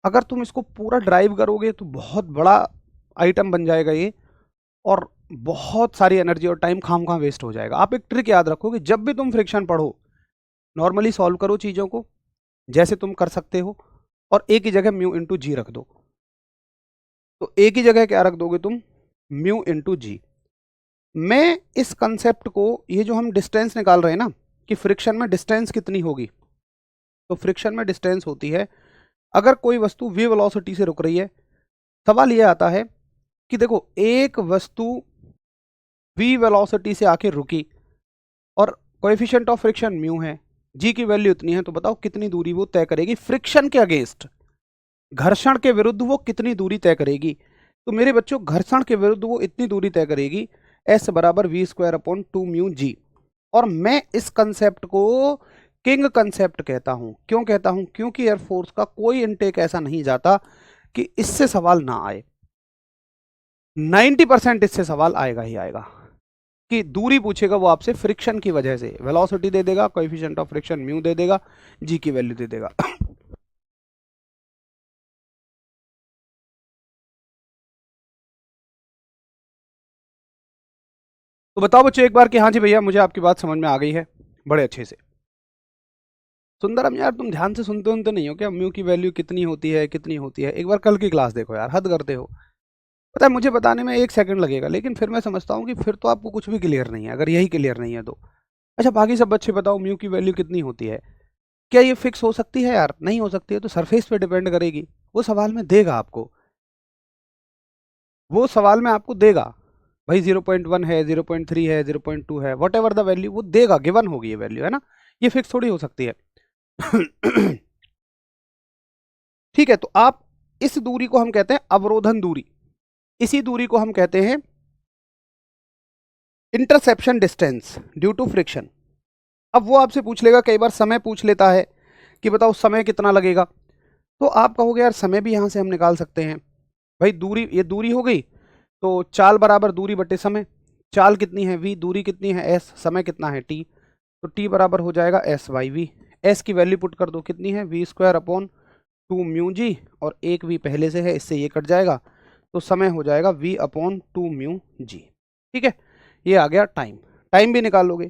अगर तुम इसको पूरा ड्राइव करोगे तो बहुत बड़ा आइटम बन जाएगा ये, और बहुत सारी एनर्जी और टाइम खाम वेस्ट हो जाएगा। आप एक ट्रिक याद रखो कि जब भी तुम फ्रिक्शन पढ़ो, नॉर्मली सॉल्व करो चीज़ों को जैसे तुम कर सकते हो, और ए की जगह म्यू इंटू जी रख दो। तो ए की जगह क्या रख दोगे तुम? म्यू इंटू जी। मैं इस कंसेप्ट को, ये जो हम डिस्टेंस निकाल रहे हैं ना कि फ्रिक्शन में डिस्टेंस कितनी होगी, तो फ्रिक्शन में डिस्टेंस होती है, अगर कोई वस्तु v वेलोसिटी से रुक रही है, सवाल ये आता है कि देखो एक वस्तु v वेलोसिटी से आके रुकी और कोएफिशिएंट ऑफ फ्रिक्शन म्यू है, g की वैल्यू इतनी है, तो बताओ कितनी दूरी वो तय करेगी फ्रिक्शन के अगेंस्ट, घर्षण के विरुद्ध वो कितनी दूरी तय करेगी? तो मेरे बच्चों, घर्षण के विरुद्ध वो इतनी दूरी तय करेगी s बराबर we square upon 2 mu G. और मैं इस कंसेप्ट को किंग कंसेप्ट कहता हूं। क्यों कहता हूं? क्योंकि एयरफोर्स का कोई इनटेक ऐसा नहीं जाता कि इससे सवाल ना आए। 90% इससे सवाल आएगा ही आएगा कि दूरी पूछेगा वो आपसे फ्रिक्शन की वजह से, वेलोसिटी दे देगा, कोएफिशिएंट ऑफ फ्रिक्शन म्यू दे देगा, जी की वैल्यू दे देगा। तो बताओ बच्चों एक बार कि हाँ जी भैया मुझे आपकी बात समझ में आ गई है बड़े अच्छे से। सुंदरम यार तुम ध्यान से सुनते हो तो नहीं हो क्या? म्यू की वैल्यू कितनी होती है, कितनी होती है? एक बार कल की क्लास देखो यार, हद करते हो। पता है मुझे बताने में 1 सेकंड लगेगा, लेकिन फिर मैं समझता हूँ कि फिर तो आपको कुछ भी क्लियर नहीं है, अगर यही क्लियर नहीं है तो। अच्छा बाकी सब बच्चे बताओ, म्यू की वैल्यू कितनी होती है? क्या ये फिक्स हो सकती है यार? नहीं हो सकती है, तो सरफेस पे डिपेंड करेगी। वो सवाल में देगा आपको, वो सवाल में आपको देगा भाई 0.1 है, 0.3 है, 0.2 है, वट एवर द वैल्यू वो देगा, गिवन होगी ये वैल्यू, है ना? ये फिक्स थोड़ी हो सकती है। ठीक है, तो आप इस दूरी को हम कहते हैं अवरोधन दूरी, इसी दूरी को हम कहते हैं interception distance due to friction. अब वो आपसे पूछ लेगा, कई बार समय पूछ लेता है कि बताओ समय कितना लगेगा, तो आप कहोगे यार समय भी यहां से हम निकाल सकते हैं। भाई दूरी, ये दूरी हो गई, तो चाल बराबर दूरी बटे समय। चाल कितनी है v, दूरी कितनी है s, समय कितना है t, तो t बराबर हो जाएगा s बाई वी। s की वैल्यू पुट कर दो, कितनी है? We square upon 2 mu G, और एक v पहले से है, इससे ये कट जाएगा, तो समय हो जाएगा v अपॉन 2 म्यू जी। ठीक है, ये आ गया टाइम। टाइम भी निकाल लोगे।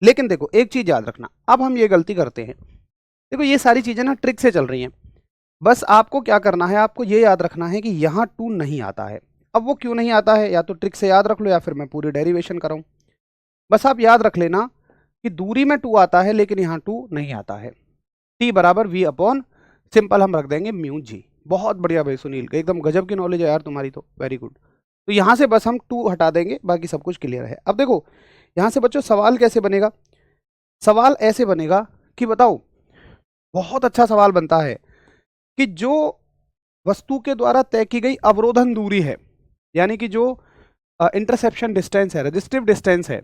लेकिन देखो एक चीज याद रखना, अब हम ये गलती करते हैं, देखो ये सारी चीजें ना ट्रिक से चल रही हैं, बस आपको क्या करना है, आपको ये याद रखना है कि यहाँ 2 नहीं आता है। अब वो क्यों नहीं आता है, या तो ट्रिक से याद रख लो या फिर मैं पूरी डेरिवेशन कराऊं। बस आप याद रख लेना कि दूरी में 2 आता है लेकिन यहाँ 2 नहीं आता है। t बराबर v अपॉन, सिंपल हम रख देंगे म्यू जी। बहुत बढ़िया भाई सुनील, एकदम गजब की नॉलेज है यार तुम्हारी, तो वेरी गुड। तो यहाँ से बस हम 2 हटा देंगे, बाकी सब कुछ क्लियर है। अब देखो यहाँ से बच्चों सवाल कैसे बनेगा, सवाल ऐसे बनेगा कि बताओ, बहुत अच्छा सवाल बनता है कि जो वस्तु के द्वारा तय की गई अवरोधन दूरी है, यानी कि जो इंटरसेप्शन डिस्टेंस है, रेजिस्टिव डिस्टेंस है,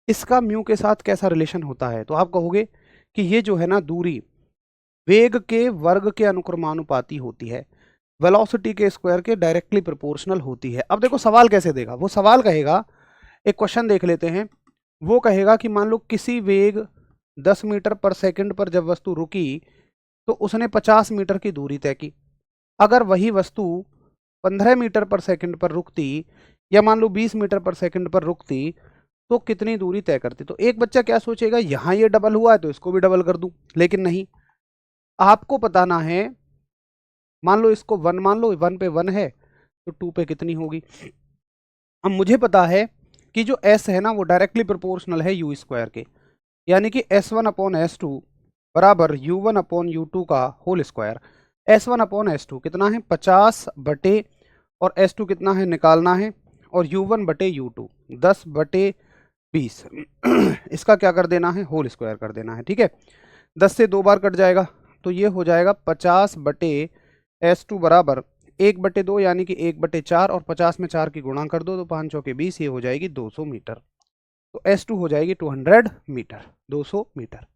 इसका म्यू के साथ कैसा रिलेशन होता है? तो आप कहोगे कि ये जो है ना दूरी वेग के वर्ग के अनुक्रमानुपाती होती है, वेलोसिटी के स्क्वायर के डायरेक्टली प्रोपोर्शनल होती है। अब देखो सवाल कैसे देगा, वो सवाल कहेगा, एक क्वेश्चन देख लेते हैं। वो कहेगा कि मान लो किसी वेग 10 मीटर पर सेकंड पर जब वस्तु रुकी तो उसने 50 मीटर की दूरी तय की। अगर वही वस्तु 15 मीटर पर सेकंड पर रुकती या मान लो 20 मीटर पर सेकंड पर रुकती तो कितनी दूरी तय करती? तो एक बच्चा क्या सोचेगा, यहाँ ये डबल हुआ है तो इसको भी डबल कर दूं, लेकिन नहीं, आपको बताना है, मान लो इसको 1 मान लो, 1 पे 1 है तो 2 पे कितनी होगी। अब मुझे पता है कि जो s है ना वो डायरेक्टली प्रोपोर्शनल है यू स्क्वायर के, यानी कि s1 अपॉन s2 बराबर u1 अपॉन u2 का whole square. s1 upon s2 कितना है 50 बटे, और s2 कितना है निकालना है, और u1 बटे u2 10 बटे 20 इसका क्या कर देना है, होल स्क्वायर कर देना है। ठीक है, 10 से 2 बार कट जाएगा तो ये हो जाएगा 50 बटे s2 बराबर 1/2 यानी कि 1/4, और 50 में 4 की गुणा कर दो तो 5 चौके 20, ये हो जाएगी 200 मीटर। तो s2 हो जाएगी 200 मीटर, 200 मीटर।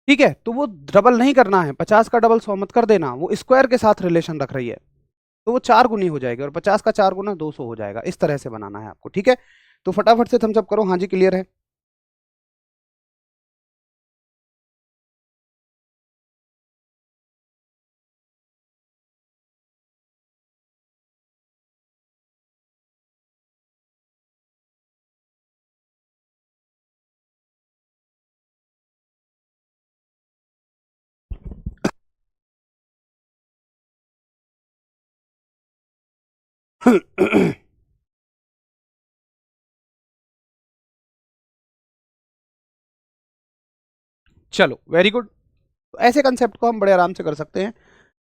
ठीक है, तो वो डबल नहीं करना है, 50 का डबल 100 मत कर देना, वो स्क्वायर के साथ रिलेशन रख रही है तो वो 4 गुनी हो जाएगी, और 50 का 4 गुना 200 हो जाएगा। इस तरह से बनाना है आपको। ठीक है, तो फटाफट से थम्स अप करो। हाँ जी, क्लियर है। चलो, वेरी गुड। तो ऐसे कंसेप्ट को हम बड़े आराम से कर सकते हैं।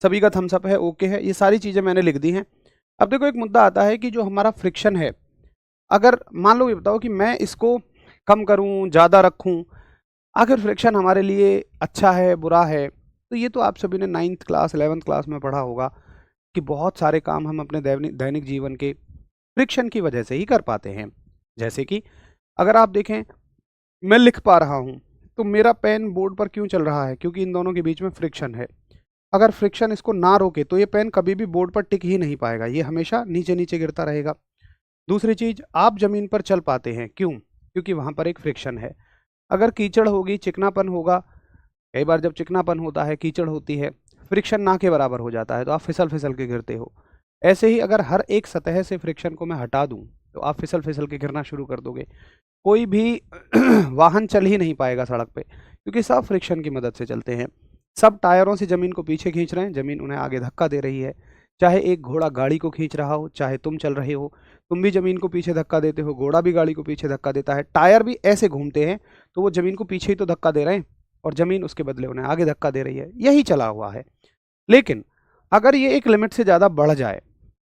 सभी का थम्स अप है, ओके है, ये सारी चीज़ें मैंने लिख दी हैं। अब देखो एक मुद्दा आता है कि जो हमारा फ्रिक्शन है, अगर मान लो ये बताओ कि मैं इसको कम करूं, ज़्यादा रखूं, आखिर फ्रिक्शन हमारे लिए अच्छा है बुरा है? तो ये तो आप सभी ने 9th क्लास 11th क्लास में पढ़ा होगा कि बहुत सारे काम हम अपने दैनिक दैनिक जीवन के फ्रिक्शन की वजह से ही कर पाते हैं। जैसे कि अगर आप देखें, मैं लिख पा रहा हूँ तो मेरा पेन बोर्ड पर क्यों चल रहा है? क्योंकि इन दोनों के बीच में फ्रिक्शन है। अगर फ्रिक्शन इसको ना रोके तो ये पेन कभी भी बोर्ड पर टिक ही नहीं पाएगा, ये हमेशा नीचे नीचे गिरता रहेगा। दूसरी चीज़, आप ज़मीन पर चल पाते हैं, क्यों? क्योंकि वहाँ पर एक फ्रिक्शन है। अगर कीचड़ होगी, चिकनापन होगा, कई बार जब चिकनापन होता है, कीचड़ होती है, फ्रिक्शन ना के बराबर हो जाता है तो आप फिसल फिसल के गिरते हो। ऐसे ही अगर हर एक सतह से फ्रिक्शन को मैं हटा दूं तो आप फिसल फिसल के गिरना शुरू कर दोगे। कोई भी वाहन चल ही नहीं पाएगा सड़क पे, क्योंकि सब फ्रिक्शन की मदद से चलते हैं। सब टायरों से ज़मीन को पीछे खींच रहे हैं, ज़मीन उन्हें आगे धक्का दे रही है। चाहे एक घोड़ा गाड़ी को खींच रहा हो, चाहे तुम चल रहे हो, तुम भी ज़मीन को पीछे धक्का देते हो, घोड़ा भी गाड़ी को पीछे धक्का देता है, टायर भी ऐसे घूमते हैं, तो वो ज़मीन को पीछे ही तो धक्का दे रहे हैं, और ज़मीन उसके बदले उन्हें आगे धक्का दे रही है। यही चला हुआ है। लेकिन अगर ये एक लिमिट से ज़्यादा बढ़ जाए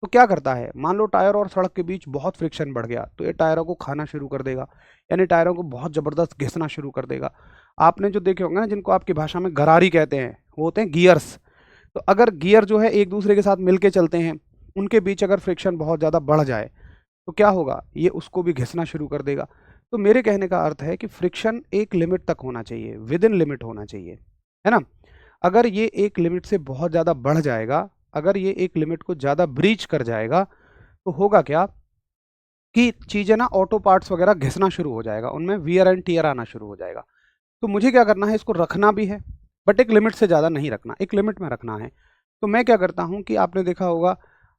तो क्या करता है? मान लो टायर और सड़क के बीच बहुत फ्रिक्शन बढ़ गया तो ये टायरों को खाना शुरू कर देगा, यानी टायरों को बहुत ज़बरदस्त घिसना शुरू कर देगा। आपने जो देखे होंगे ना, जिनको आपकी भाषा में गरारी कहते हैं, वो होते हैं गियर्स। तो अगर गियर जो है एक दूसरे के साथ मिलके चलते हैं, उनके बीच अगर फ्रिक्शन बहुत ज़्यादा बढ़ जाए तो क्या होगा? ये उसको भी घिसना शुरू कर देगा। तो मेरे कहने का अर्थ है कि फ्रिक्शन एक लिमिट तक होना चाहिए, विद इन लिमिट होना चाहिए, है ना? अगर ये एक लिमिट से बहुत ज़्यादा बढ़ जाएगा, अगर ये एक लिमिट को ज़्यादा ब्रीच कर जाएगा, तो होगा क्या कि चीज़ें ना, ऑटो पार्ट्स वगैरह घिसना शुरू हो जाएगा, उनमें वियर एंड टियर आना शुरू हो जाएगा। तो मुझे क्या करना है, इसको रखना भी है, बट एक लिमिट से ज़्यादा नहीं रखना, एक लिमिट में रखना है। तो मैं क्या करता हूँ कि आपने देखा होगा,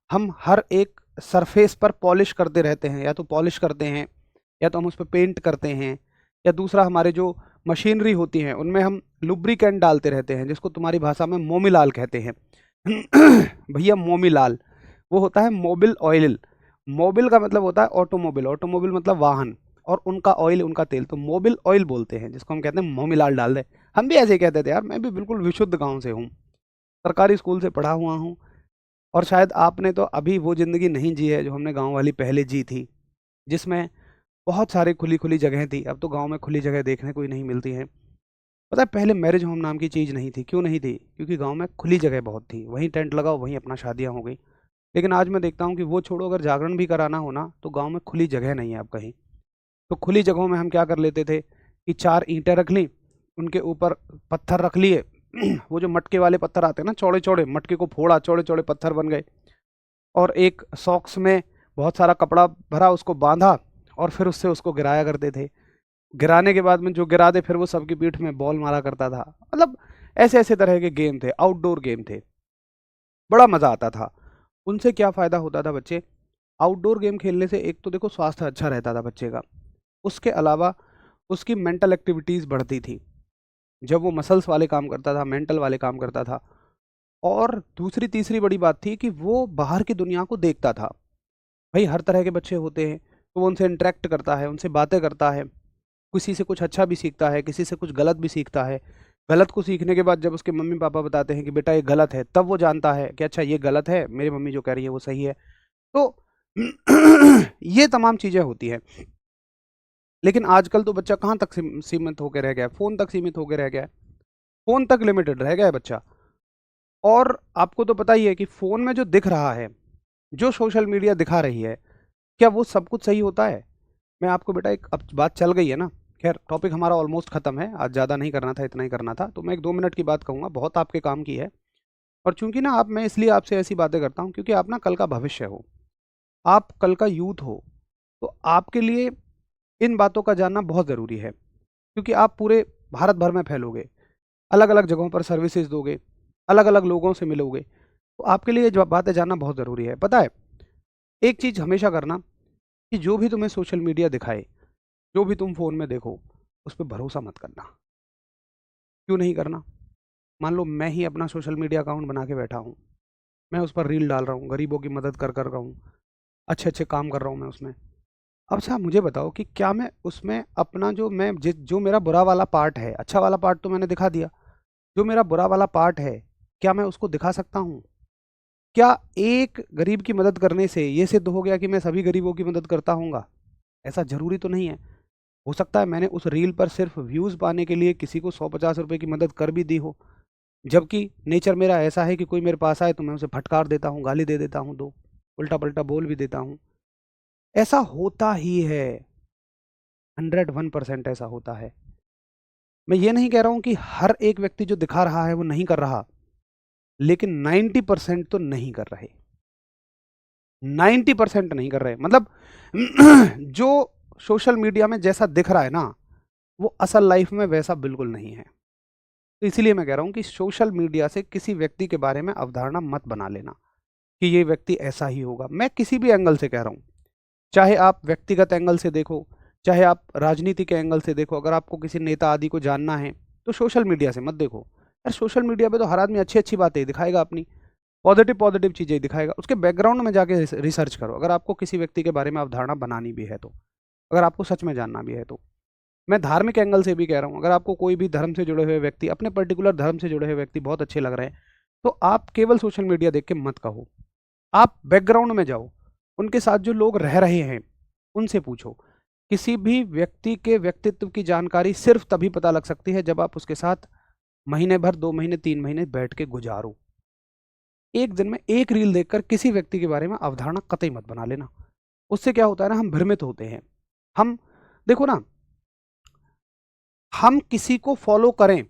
हम हर एक सरफेस पर पॉलिश करते रहते हैं, या तो पॉलिश करते हैं, या तो हम उस पर पेंट करते हैं, या दूसरा हमारे जो मशीनरी होती हैं उनमें हम लुब्रिकेंट डालते रहते हैं, जिसको तुम्हारी भाषा में मोमिलाल कहते हैं। भैया मोमिलाल, वो होता है मोबिल ऑयल। मोबिल का मतलब होता है ऑटोमोबिल, ऑटोमोबिल मतलब वाहन, और उनका ऑयल, उनका तेल, तो मोबिल ऑयल बोलते हैं, जिसको हम कहते हैं मोमिलाल डाल दे। हम भी ऐसे ही कहते थे यार, मैं भी बिल्कुल विशुद्ध गांव से हूँ, सरकारी स्कूल से पढ़ा हुआ हूँ, और शायद आपने तो अभी वो ज़िंदगी नहीं जी है जो हमने गांव वाली पहले जी थी, जिसमें बहुत सारी खुली खुली जगह थी। अब तो गांव में खुली जगह देखने को ही नहीं मिलती हैं। पता है, पहले मैरिज होम नाम की चीज़ नहीं थी। क्यों नहीं थी? क्योंकि गांव में खुली जगह बहुत थी, वहीं टेंट लगाओ, वहीं अपना शादियां हो गई। लेकिन आज मैं देखता हूँ कि वो छोड़ो, अगर जागरण भी कराना हो ना तो गाँव में खुली जगह नहीं है अब कहीं। तो खुली जगहों में हम क्या कर लेते थे कि 4 ईंटें रख लीं, उनके ऊपर पत्थर रख लिए वो जो मटके वाले पत्थर आते हैं ना चौड़े-चौड़े, मटके को फोड़ा, चौड़े-चौड़े पत्थर बन गए और एक सॉक्स में बहुत सारा कपड़ा भरा, उसको बाँधा और फिर उससे उसको गिराया करते थे। गिराने के बाद में जो गिरा दे फिर वो सबकी पीठ में बॉल मारा करता था। मतलब ऐसे-ऐसे तरह के गेम थे, आउटडोर गेम थे। बड़ा मज़ा आता था। उनसे क्या फ़ायदा होता था बच्चे, आउटडोर गेम खेलने से एक तो देखो स्वास्थ्य अच्छा रहता था बच्चे का, उसके अलावा उसकी मेंटल एक्टिविटीज़ बढ़ती थी। जब वो मसल्स वाले काम करता था, मेंटल वाले काम करता था और दूसरी तीसरी बड़ी बात थी कि वो बाहर की दुनिया को देखता था। भई हर तरह के बच्चे होते हैं, तो वो उनसे इंटरैक्ट करता है, उनसे बातें करता है, किसी से कुछ अच्छा भी सीखता है, किसी से कुछ गलत भी सीखता है। गलत को सीखने के बाद जब उसके मम्मी-पापा बताते हैं कि बेटा ये गलत है, तब वो जानता है कि अच्छा ये गलत है, मेरी मम्मी जो कह रही है वो सही है। तो ये तमाम चीज़ें होती हैं। लेकिन आजकल तो बच्चा कहाँ तक सीमित होके रह गया है, फ़ोन तक सीमित होके रह गया है। फ़ोन तक लिमिटेड रह गया है बच्चा। और आपको तो पता ही है कि फ़ोन में जो दिख रहा है, जो सोशल मीडिया दिखा रही है, क्या वो सब कुछ सही होता है? मैं आपको बेटा एक अब बात चल गई है ना, ख़ैर टॉपिक हमारा ऑलमोस्ट ख़त्म है, आज ज़्यादा नहीं करना था, इतना ही करना था। तो मैं 1-2 मिनट की बात कहूँगा, बहुत आपके काम की है। और चूँकि ना आप मैं इसलिए आपसे ऐसी बातें करता हूँ क्योंकि आप ना कल का भविष्य हो, आप कल का यूथ हो, तो आपके लिए इन बातों का जानना बहुत ज़रूरी है। क्योंकि आप पूरे भारत भर में फैलोगे, अलग-अलग जगहों पर सर्विसेज़ दोगे, अलग-अलग लोगों से मिलोगे, तो आपके लिए ये जो बातें जानना बहुत ज़रूरी है। पता है, एक चीज़ हमेशा करना कि जो भी तुम्हें सोशल मीडिया दिखाए, जो भी तुम फ़ोन में देखो, उस पे भरोसा मत करना। क्यों नहीं करना? मान लो मैं ही अपना सोशल मीडिया अकाउंट बना के बैठा हूँ, मैं उस पर रील डाल रहा हूँ, गरीबों की मदद कर रहा हूँ, अच्छे-अच्छे काम कर रहा हूँ मैं उसमें। अब अच्छा मुझे बताओ कि क्या मैं उसमें अपना जो मेरा बुरा वाला पार्ट है, अच्छा वाला पार्ट तो मैंने दिखा दिया, जो मेरा बुरा वाला पार्ट है, क्या मैं उसको दिखा सकता हूँ? क्या एक गरीब की मदद करने से ये सिद्ध हो गया कि मैं सभी गरीबों की मदद करता हूँगा? ऐसा ज़रूरी तो नहीं है। हो सकता है मैंने उस रील पर सिर्फ़ व्यूज़ पाने के लिए किसी को 100-50 रुपए की मदद कर भी दी हो, जबकि नेचर मेरा ऐसा है कि कोई मेरे पास आए तो मैं उसे फटकार देता हूँ, गाली दे देता हूँ 2, उल्टा-पल्टा बोल भी देता हूँ। ऐसा होता ही है, 101% ऐसा होता है। मैं ये नहीं कह रहा हूँ कि हर एक व्यक्ति जो दिखा रहा है वो नहीं कर रहा, लेकिन 90% तो नहीं कर रहे। 90% नहीं कर रहे मतलब जो सोशल मीडिया में जैसा दिख रहा है ना, वो असल लाइफ में वैसा बिल्कुल नहीं है। तो इसीलिए मैं कह रहा हूँ कि सोशल मीडिया से किसी व्यक्ति के बारे में अवधारणा मत बना लेना कि ये व्यक्ति ऐसा ही होगा। मैं किसी भी एंगल से कह रहा हूँ, चाहे आप व्यक्तिगत एंगल से देखो, चाहे आप राजनीति के एंगल से देखो, अगर आपको किसी नेता आदि को जानना है, तो सोशल मीडिया से मत देखो। यार सोशल मीडिया पे तो हर आदमी अच्छी-अच्छी बातें ही दिखाएगा अपनी, पॉज़िटिव-पॉज़िटिव चीज़ें ही दिखाएगा। उसके बैकग्राउंड में जाके रिसर्च करो, अगर आपको किसी व्यक्ति के बारे में अवधारणा बनानी भी है तो, अगर आपको सच में जानना भी है तो। मैं धार्मिक एंगल से भी कह रहा हूँ, अगर आपको कोई भी धर्म से जुड़े हुए व्यक्ति, अपने पर्टिकुलर धर्म से जुड़े हुए व्यक्ति बहुत अच्छे लग रहे हैं, तो आप केवल सोशल मीडिया देख के मत कहो। आप बैकग्राउंड में जाओ, उनके साथ जो लोग रह रहे हैं, उनसे पूछो। किसी भी व्यक्ति के व्यक्तित्व की जानकारी सिर्फ़ तभी पता लग सकती है जब आप उसके साथ महीने भर, 2 महीने, 3 महीने बैठ के गुज़ारो। एक दिन में एक रील देखकर किसी व्यक्ति के बारे में अवधारणा कतई मत बना लेना। उससे क्या होता है ना, हम भ्रमित होते हैं। हम देखो ना, हम किसी को फ़ॉलो करें,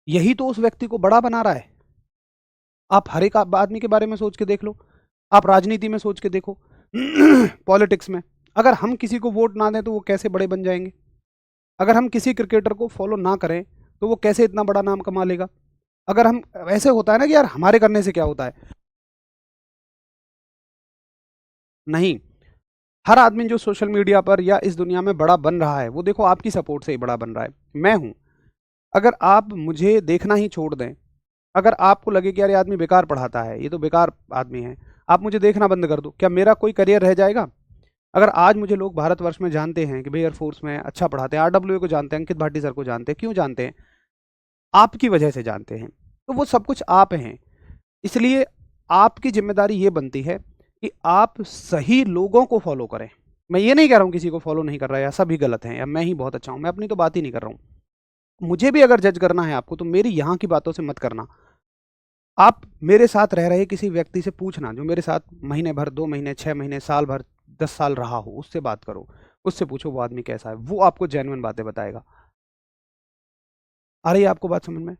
यही तो उस व्यक्ति को बड़ा बना रहा है। आप हर एक आदमी के बारे में सोच के देख लो, आप राजनीति में सोच के देखो, पॉलिटिक्स में। अगर हम किसी को वोट ना दें तो वो कैसे बड़े बन जाएँगे? अगर हम किसी क्रिकेटर को फ़ॉलो ना करें, तो वो कैसे इतना बड़ा नाम कमा लेगा? अगर हम ऐसे होता है ना कि यार हमारे करने से क्या होता है? नहीं, हर आदमी जो सोशल मीडिया पर या इस दुनिया में बड़ा बन रहा है, वो देखो आपकी सपोर्ट से ही बड़ा बन रहा है। मैं हूँ, अगर आप मुझे देखना ही छोड़ दें, अगर आपको लगे कि यार ये आदमी बेकार पढ़ाता है, ये तो बेकार आदमी है, आप मुझे देखना बंद कर दो, क्या मेरा कोई करियर रह जाएगा? अगर आज मुझे लोग भारतवर्ष में जानते हैं कि भई एयरफोर्स में अच्छा पढ़ाते हैं, आरडब्ल्यूए को जानते हैं, अंकित भाटी सर को जानते हैं, क्यों जानते हैं? आपकी वजह से जानते हैं। तो वो सब कुछ आप हैं। इसलिए आपकी ज़िम्मेदारी ये बनती है कि आप सही लोगों को फ़ॉलो करें। मैं ये नहीं कह रहा हूँ किसी को फ़ॉलो नहीं कर रहा है या सभी गलत हैं या मैं ही बहुत अच्छा हूँ, मैं अपनी तो बात ही नहीं कर रहा हूँ। मुझे भी अगर जज करना है आपको तो मेरी यहाँ की बातों से मत करना। आप मेरे साथ रह रहे किसी व्यक्ति से पूछना, जो मेरे साथ महीने भर, 2 महीने, 6 महीने, साल भर, 10 साल रहा हो, उससे बात करो, उससे पूछो वो आदमी कैसा है, वो आपको जेन्युइन बातें बताएगा। आ रही है आपको बात समझ में?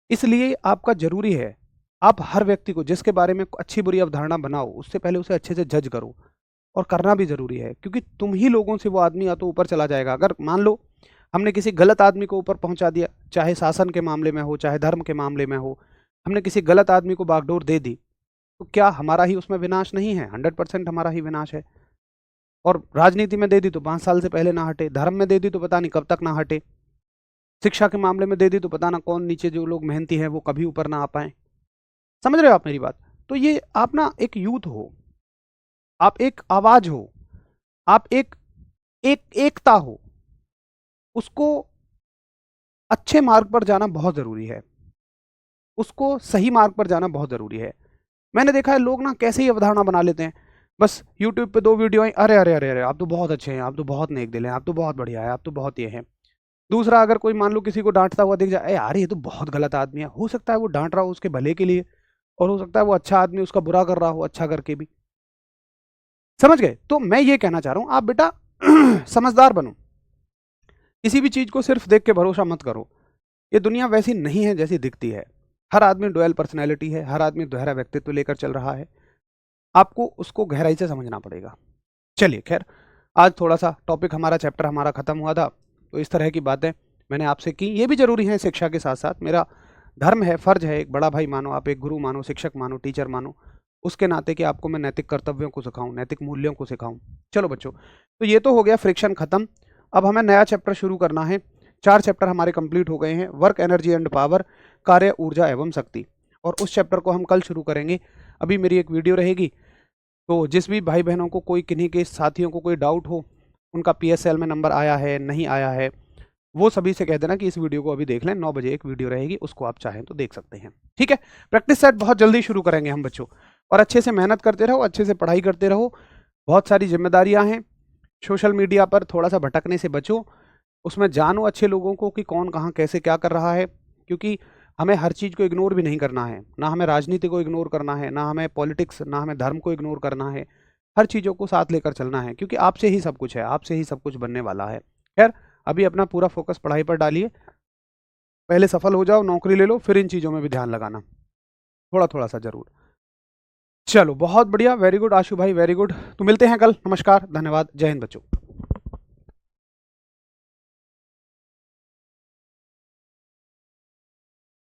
इसलिए आपका जरूरी है, आप हर व्यक्ति को जिसके बारे में अच्छी बुरी अवधारणा बनाओ, उससे पहले उसे अच्छे से जज करो, और करना भी जरूरी है, क्योंकि तुम ही लोगों से वो आदमी या तो ऊपर चला जाएगा। अगर मान लो हमने किसी गलत आदमी को ऊपर पहुंचा दिया, चाहे शासन के मामले में हो, चाहे धर्म के मामले में हो, हमने किसी गलत आदमी को बागडोर दे दी, तो क्या हमारा ही उसमें विनाश नहीं है? 100% हमारा ही विनाश है। और राजनीति में दे दी तो 5 साल से पहले ना हटे, धर्म में दे दी तो पता नहीं कब तक ना हटे, शिक्षा के मामले में दे दी तो पता ना कौन नीचे जो लोग मेहनती हैं वो कभी ऊपर ना आ पाए। समझ रहे हो आप मेरी बात? तो ये आप ना एक यूथ हो, आप एक आवाज हो, आप एकता हो, उसको अच्छे मार्ग पर जाना बहुत जरूरी है, उसको सही मार्ग पर जाना बहुत जरूरी है। मैंने देखा है लोग ना कैसे ही अवधारणा बना लेते हैं, बस यूट्यूब पे 2 वीडियो आई, अरे अरे अरे अरे आप तो बहुत अच्छे हैं, आप तो बहुत नेक दिल हैं, आप तो बहुत बढ़िया है, आप तो बहुत ये हैं। दूसरा, अगर कोई मान लो किसी को डांटता हुआ दिख जाए, "ए यार ये तो बहुत गलत आदमी है", हो सकता है वो डांट रहा हो उसके भले के लिए, और हो सकता है वो अच्छा आदमी उसका बुरा कर रहा हो अच्छा करके भी। समझ गए? तो मैं ये कहना चाह रहा हूं, आप बेटा समझदार बनो, किसी भी चीज को सिर्फ देख के भरोसा मत करो। ये दुनिया वैसी नहीं है जैसी दिखती है। हर आदमी डुअल पर्सनैलिटी है, हर आदमी दोहरा व्यक्तित्व लेकर चल रहा है, आपको उसको गहराई से समझना पड़ेगा। चलिए खैर, आज थोड़ा सा टॉपिक हमारा, चैप्टर हमारा खत्म हुआ था, तो इस तरह की बातें मैंने आपसे की, ये भी जरूरी है शिक्षा के साथ साथ। मेरा धर्म है, फर्ज है, एक बड़ा भाई मानो, आप एक गुरु मानो, शिक्षक मानो, टीचर मानो, उसके नाते कि आपको मैं नैतिक कर्तव्यों को सिखाऊं, नैतिक मूल्यों को सिखाऊं। चलो बच्चों, तो ये तो हो गया फ्रिक्शन खत्म। अब हमें नया चैप्टर शुरू करना है। 4 चैप्टर हमारे कंप्लीट हो गए हैं, वर्क, एनर्जी एंड पावर, कार्य, ऊर्जा एवं शक्ति, और उस चैप्टर को हम कल शुरू करेंगे। अभी मेरी एक वीडियो रहेगी, तो जिस भी भाई बहनों को, कोई किन्हीं के साथियों को कोई डाउट हो, उनका पीएसएल में नंबर आया है नहीं आया है, वो सभी से कह देना कि इस वीडियो को अभी देख लें। 9 बजे एक वीडियो रहेगी, उसको आप चाहें तो देख सकते हैं। ठीक है, प्रैक्टिस सेट बहुत जल्दी शुरू करेंगे हम बच्चों, और अच्छे से मेहनत करते रहो, अच्छे से पढ़ाई करते रहो। बहुत सारी जिम्मेदारियां हैं, सोशल मीडिया पर थोड़ा सा भटकने से बचो, उसमें जानो अच्छे लोगों को कि कौन कहाँ कैसे क्या कर रहा है, क्योंकि हमें हर चीज़ को इग्नोर भी नहीं करना है, ना हमें राजनीति को इग्नोर करना है, ना हमें पॉलिटिक्स, ना हमें धर्म को इग्नोर करना है। हर चीज़ों को साथ लेकर चलना है, क्योंकि आपसे ही सब कुछ है, आपसे ही सब कुछ बनने वाला है। खैर, अभी अपना पूरा फोकस पढ़ाई पर डालिए, पहले सफल हो जाओ, नौकरी ले लो, फिर इन चीज़ों में भी ध्यान लगाना, थोड़ा थोड़ा सा जरूर। चलो बहुत बढ़िया, वेरी गुड आशु भाई, वेरी गुड। तो मिलते हैं कल, नमस्कार, धन्यवाद, जय हिंद बच्चों।